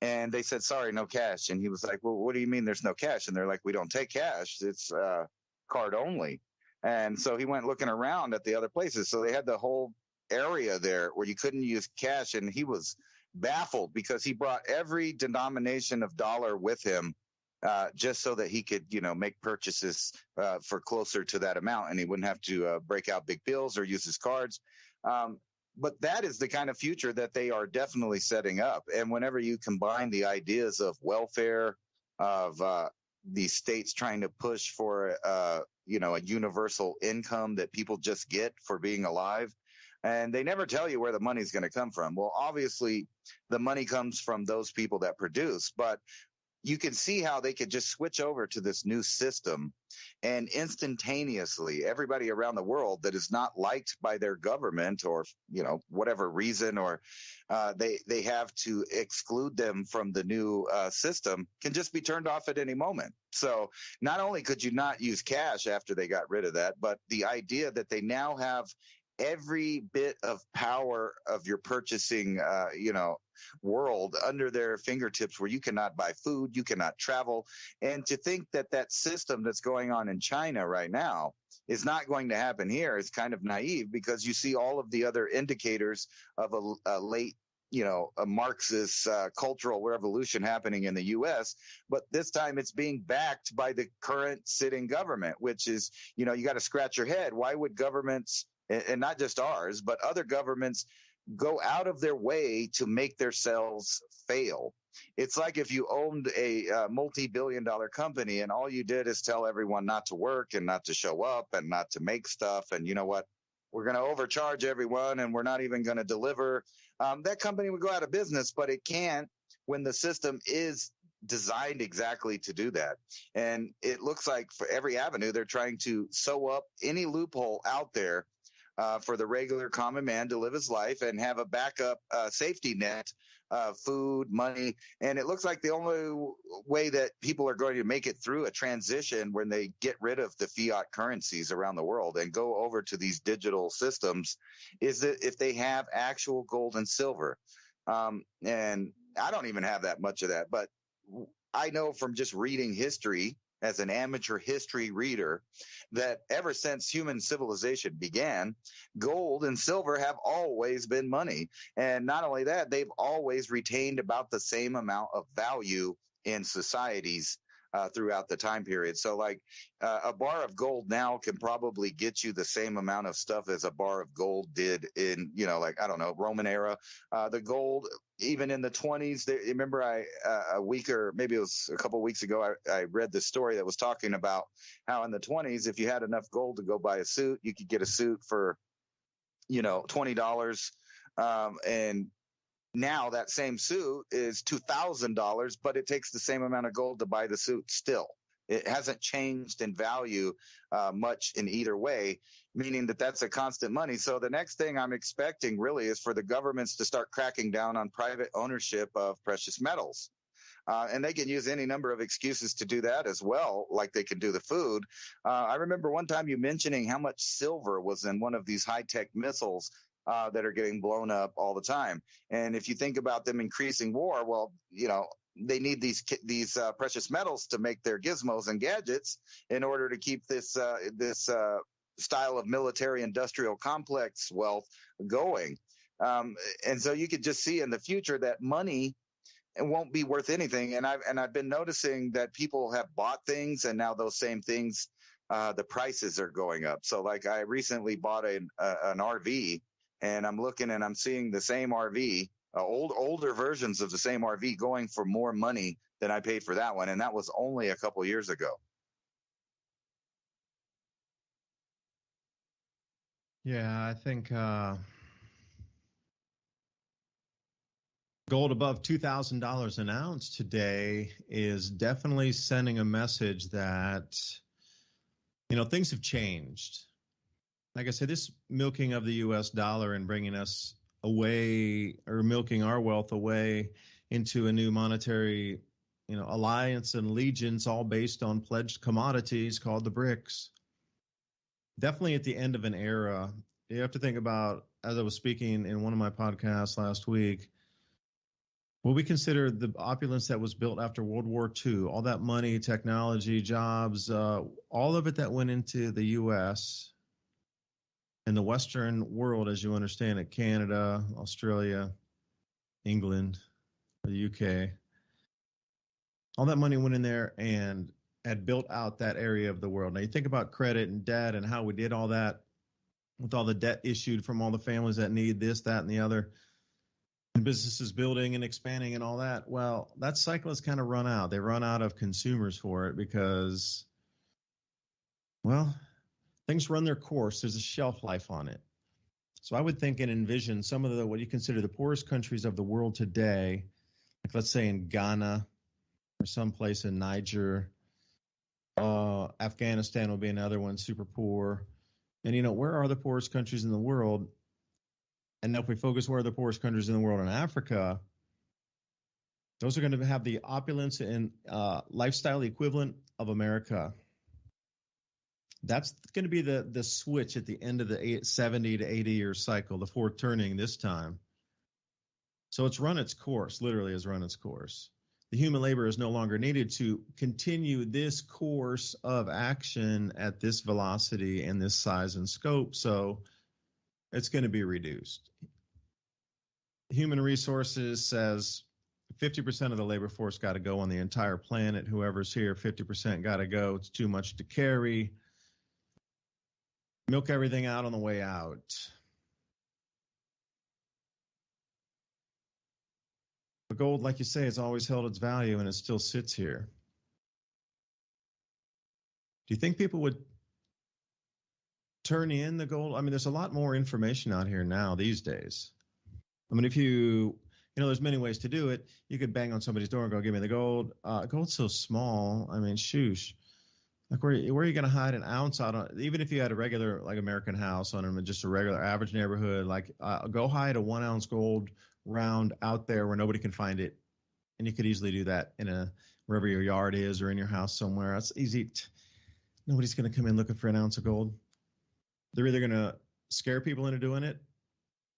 Speaker 2: And they said, sorry, no cash. And he was like, well, what do you mean there's no cash? And they're like, we don't take cash. It's card only. And so he went looking around at the other places. So they had the whole area there where you couldn't use cash. And he was baffled because he brought every denomination of dollar with him, just so that he could, make purchases for closer to that amount, and he wouldn't have to break out big bills or use his cards. But that is the kind of future that they are definitely setting up. And whenever you combine the ideas of welfare, of the states trying to push for, a universal income that people just get for being alive, and they never tell you where the money's going to come from. Well, obviously, the money comes from those people that produce, but you can see how they could just switch over to this new system, and instantaneously everybody around the world that is not liked by their government, or, whatever reason, or they have to exclude them from the new system, can just be turned off at any moment. So not only could you not use cash after they got rid of that, but the idea that they now have every bit of power of your purchasing, world under their fingertips, where you cannot buy food, you cannot travel. And to think that that system that's going on in China right now is not going to happen here is kind of naive, because you see all of the other indicators of a late, a Marxist cultural revolution happening in the U.S., but this time it's being backed by the current sitting government, which is, you got to scratch your head. Why would governments, and not just ours, but other governments, go out of their way to make themselves fail? It's like if you owned a multi-billion-dollar company and all you did is tell everyone not to work and not to show up and not to make stuff, and you know what, we're going to overcharge everyone and we're not even going to deliver. That company would go out of business, but it can't when the system is designed exactly to do that. And it looks like for every avenue, they're trying to sew up any loophole out there for the regular common man to live his life and have a backup safety net, food, money. And it looks like the only way that people are going to make it through a transition when they get rid of the fiat currencies around the world and go over to these digital systems is that if they have actual gold and silver. And I don't even have that much of that, but I know from just reading history as an amateur history reader that ever since human civilization began, gold and silver have always been money. And not only that, they've always retained about the same amount of value in societies throughout the time period. So like a bar of gold now can probably get you the same amount of stuff as a bar of gold did in, Roman era. The gold, even in the 20s, remember a week or maybe it was a couple of weeks ago, I read this story that was talking about how in the 20s, if you had enough gold to go buy a suit, you could get a suit for, $20. And now that same suit is $2,000, but it takes the same amount of gold to buy the suit still. It hasn't changed in value much in either way, meaning that that's a constant money. So the next thing I'm expecting really is for the governments to start cracking down on private ownership of precious metals. And they can use any number of excuses to do that as well, like they can do the food. I remember one time you mentioning how much silver was in one of these high-tech missiles that are getting blown up all the time. And if you think about them increasing war, well, they need these precious metals to make their gizmos and gadgets in order to keep this style of military industrial complex wealth going. And so you could just see in the future that money won't be worth anything. And I've been noticing that people have bought things, and now those same things, the prices are going up. So like I recently bought an RV, and I'm looking and I'm seeing the same RV, older versions of the same RV going for more money than I paid for that one. And that was only a couple years ago.
Speaker 1: Yeah, I think gold above $2,000 an ounce today is definitely sending a message that, things have changed. Like I said, this milking of the U.S. dollar and bringing us away, or milking our wealth away into a new monetary, alliance and allegiance, all based on pledged commodities called the BRICS. Definitely at the end of an era. You have to think about, as I was speaking in one of my podcasts last week, what we consider the opulence that was built after World War II, all that money, technology, jobs, all of it that went into the U.S. and the Western world, as you understand it, Canada, Australia, England, the UK, all that money went in there and had built out that area of the world. Now you think about credit and debt and how we did all that with all the debt issued from all the families that need this, that, and the other, and businesses building and expanding and all that. Well, that cycle has kind of run out. They run out of consumers for it because, well, things run their course. There's a shelf life on it. So I would think and envision some of what you consider the poorest countries of the world today, like let's say in Ghana or someplace in Niger. Afghanistan will be another one, super poor. And, where are the poorest countries in the world? And if we focus where are the poorest countries in the world in Africa, those are going to have the opulence and lifestyle equivalent of America. That's going to be the switch at the end of the 70 to 80-year cycle, the fourth turning this time. So it's run its course, literally has run its course. The human labor is no longer needed to continue this course of action at this velocity and this size and scope. So it's going to be reduced. Human resources says 50% of the labor force got to go on the entire planet. Whoever's here, 50% got to go. It's too much to carry. Milk everything out on the way out. But gold, like you say, has always held its value, and it still sits here. Do you think people would turn in the gold? I mean, there's a lot more information out here now these days. I mean, if there's many ways to do it. You could bang on somebody's door and go, give me the gold. Gold's so small. I mean, shoosh. Like where are you going to hide an ounce out on? Even if you had a regular, like American house on just a regular average neighborhood, like go hide a 1 ounce gold round out there where nobody can find it. And you could easily do that wherever your yard is or in your house somewhere. That's easy. Nobody's going to come in looking for an ounce of gold. They're either going to scare people into doing it,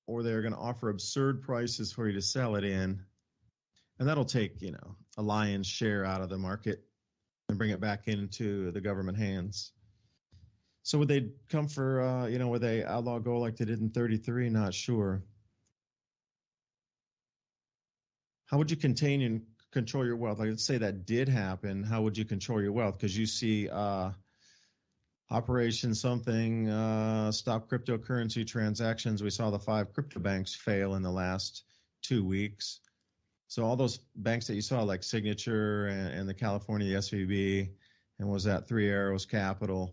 Speaker 1: or they're going to offer absurd prices for you to sell it in. And that'll take, a lion's share out of the market and bring it back into the government hands. So would they come for, would they outlaw gold like they did in 33? Not sure. How would you contain and control your wealth? Like, let's say that did happen. How would you control your wealth? Because you see Operation something, stop cryptocurrency transactions. We saw the 5 crypto banks fail in the last 2 weeks. So all those banks that you saw, like Signature and the California SVB, and was that 3 Arrows Capital,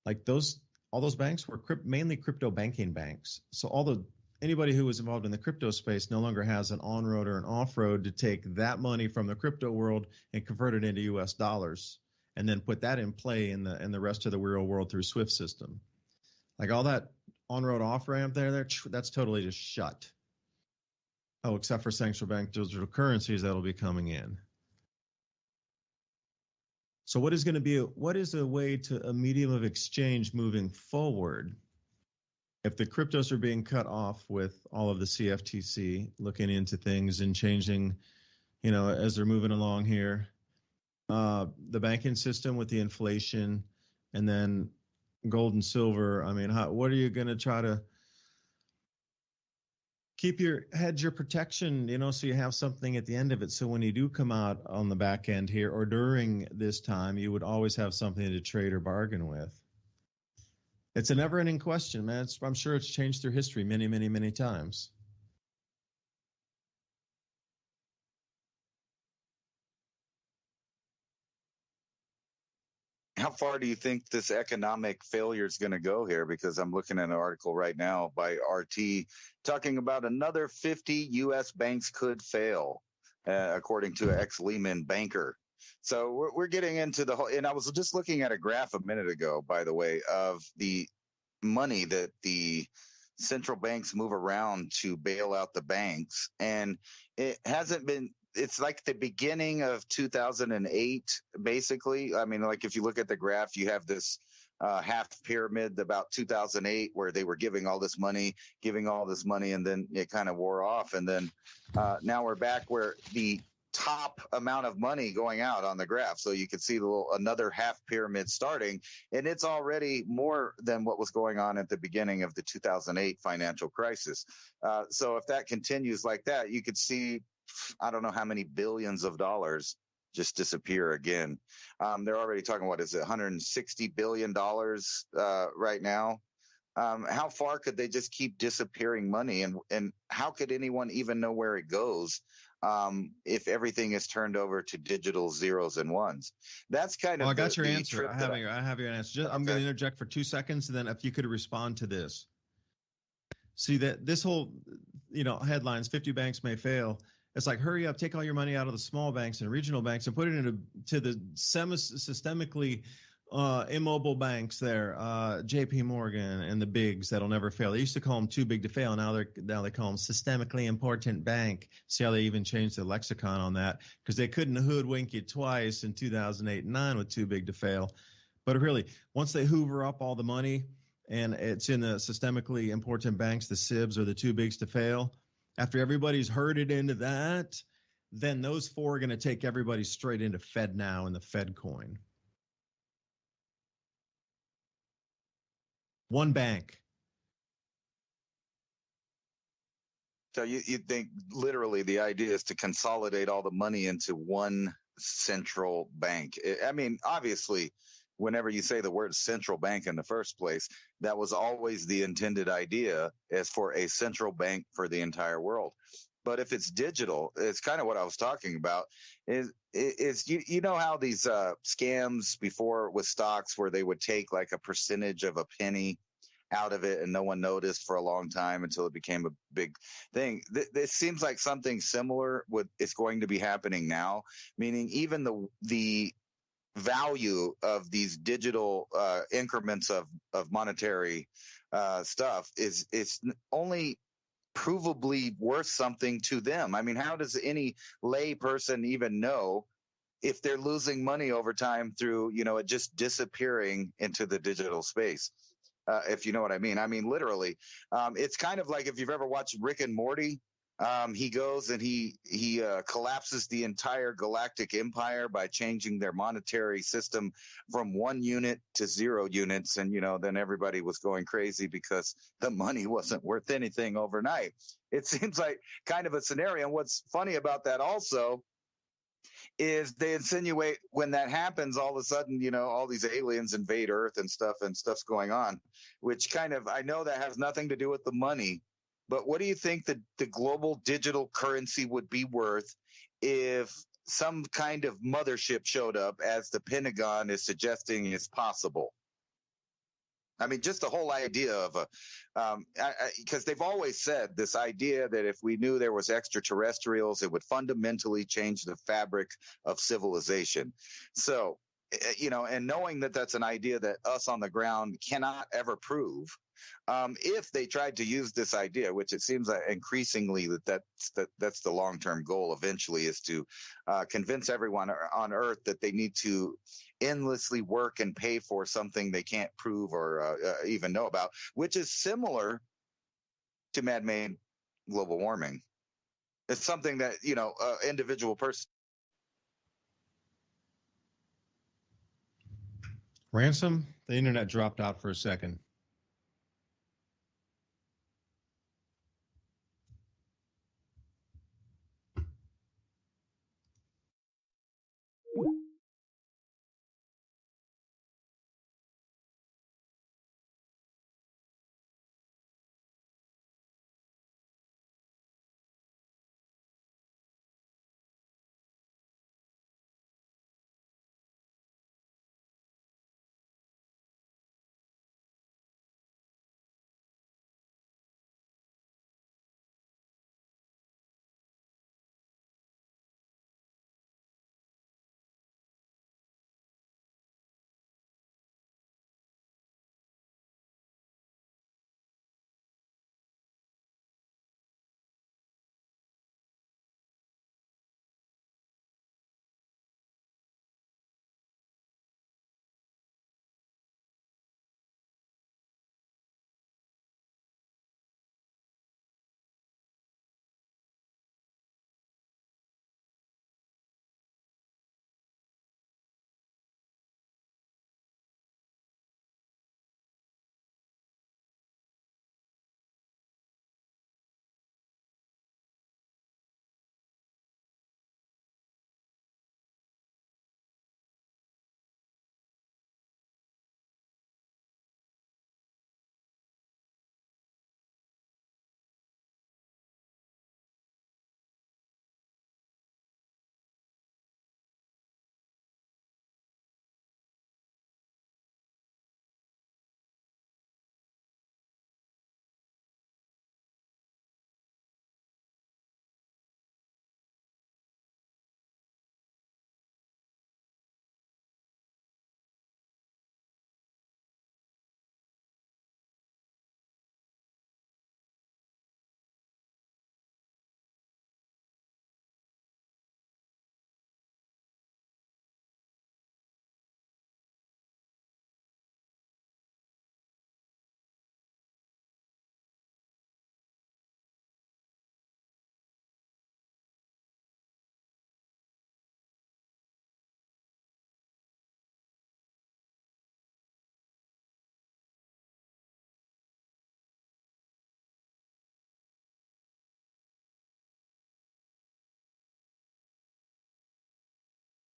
Speaker 1: like all those banks were mainly crypto banking banks. So anybody who was involved in the crypto space no longer has an on-road or an off-road to take that money from the crypto world and convert it into U.S. dollars, and then put that in play in the rest of the real world through SWIFT system. Like all that on-road off-ramp that's totally just shut. Oh, except for central bank digital currencies that'll be coming in. So what is going to be what is a way to a medium of exchange moving forward? If the cryptos are being cut off with all of the CFTC looking into things and changing, as they're moving along here, the banking system with the inflation, and then gold and silver. I mean, what are you going to try to keep your protection, so you have something at the end of it. So when you do come out on the back end here or during this time, you would always have something to trade or bargain with. It's a never-ending question, man. I'm sure it's changed through history many, many, many times.
Speaker 2: How far do you think this economic failure is going to go here? Because I'm looking at an article right now by RT talking about another 50 U.S. banks could fail, according to an ex-Lehman banker. So we're getting into the whole, and I was just looking at a graph a minute ago, by the way, of the money that the central banks move around to bail out the banks. And it hasn't been, it's like the beginning of 2008, basically. I mean, like if you look at the graph, you have this half pyramid about 2008 where they were giving all this money, and then it kind of wore off. And then now we're back where the top amount of money going out on the graph. So you can see another half pyramid starting, and it's already more than what was going on at the beginning of the 2008 financial crisis. So if that continues like that, you could see, I don't know how many billions of dollars just disappear again. They're already talking, what is it, $160 billion right now? How far could they just keep disappearing money? And how could anyone even know where it goes if everything is turned over to digital zeros and ones? That's kind of.
Speaker 1: I got your answer. I have your answer. I'm going to interject for 2 seconds, and then if you could respond to this. See that this whole, headlines, 50 banks may fail. It's like, hurry up, take all your money out of the small banks and regional banks and put it into the systemically immobile banks there, JP Morgan and the bigs that'll never fail. They used to call them too big to fail. Now they call them systemically important bank. See how they even changed the lexicon on that, because they couldn't hoodwink you twice in 2008 and 9 with too big to fail. But really, once they hoover up all the money and it's in the systemically important banks, the SIBs or the too bigs to fail, after everybody's herded into that, then those four are going to take everybody straight into FedNow and the Fed coin. One bank.
Speaker 2: So you think literally the idea is to consolidate all the money into one central bank? I mean, obviously, whenever you say the word central bank in the first place, that was always the intended idea, as for a central bank for the entire world. But if it's digital, it's kind of what I was talking about. Is you know how these scams before with stocks where they would take like a percentage of a penny out of it and no one noticed for a long time until it became a big thing. This seems like something similar is going to be happening now, meaning even the value of these digital increments of monetary stuff is only provably worth something to them. I mean, how does any lay person even know if they're losing money over time through, it just disappearing into the digital space? If you know what I mean. I mean, literally, it's kind of like if you've ever watched Rick and Morty. He goes and he collapses the entire galactic empire by changing their monetary system from 1 unit to 0 units. And, then everybody was going crazy because the money wasn't worth anything overnight. It seems like kind of a scenario. And what's funny about that also is they insinuate when that happens, all of a sudden, all these aliens invade Earth and stuff's going on, which kind of, I know that has nothing to do with the money. But what do you think the global digital currency would be worth if some kind of mothership showed up, as the Pentagon is suggesting is possible? I mean, just the whole idea of because they've always said this idea that if we knew there was extraterrestrials, it would fundamentally change the fabric of civilization. So and knowing that that's an idea that us on the ground cannot ever prove. If they tried to use this idea, which it seems that increasingly that's the long-term goal eventually, is to convince everyone on Earth that they need to endlessly work and pay for something they can't prove or even know about, which is similar to man-made global warming. It's something that, individual person.
Speaker 1: Ransom, the internet dropped out for a second.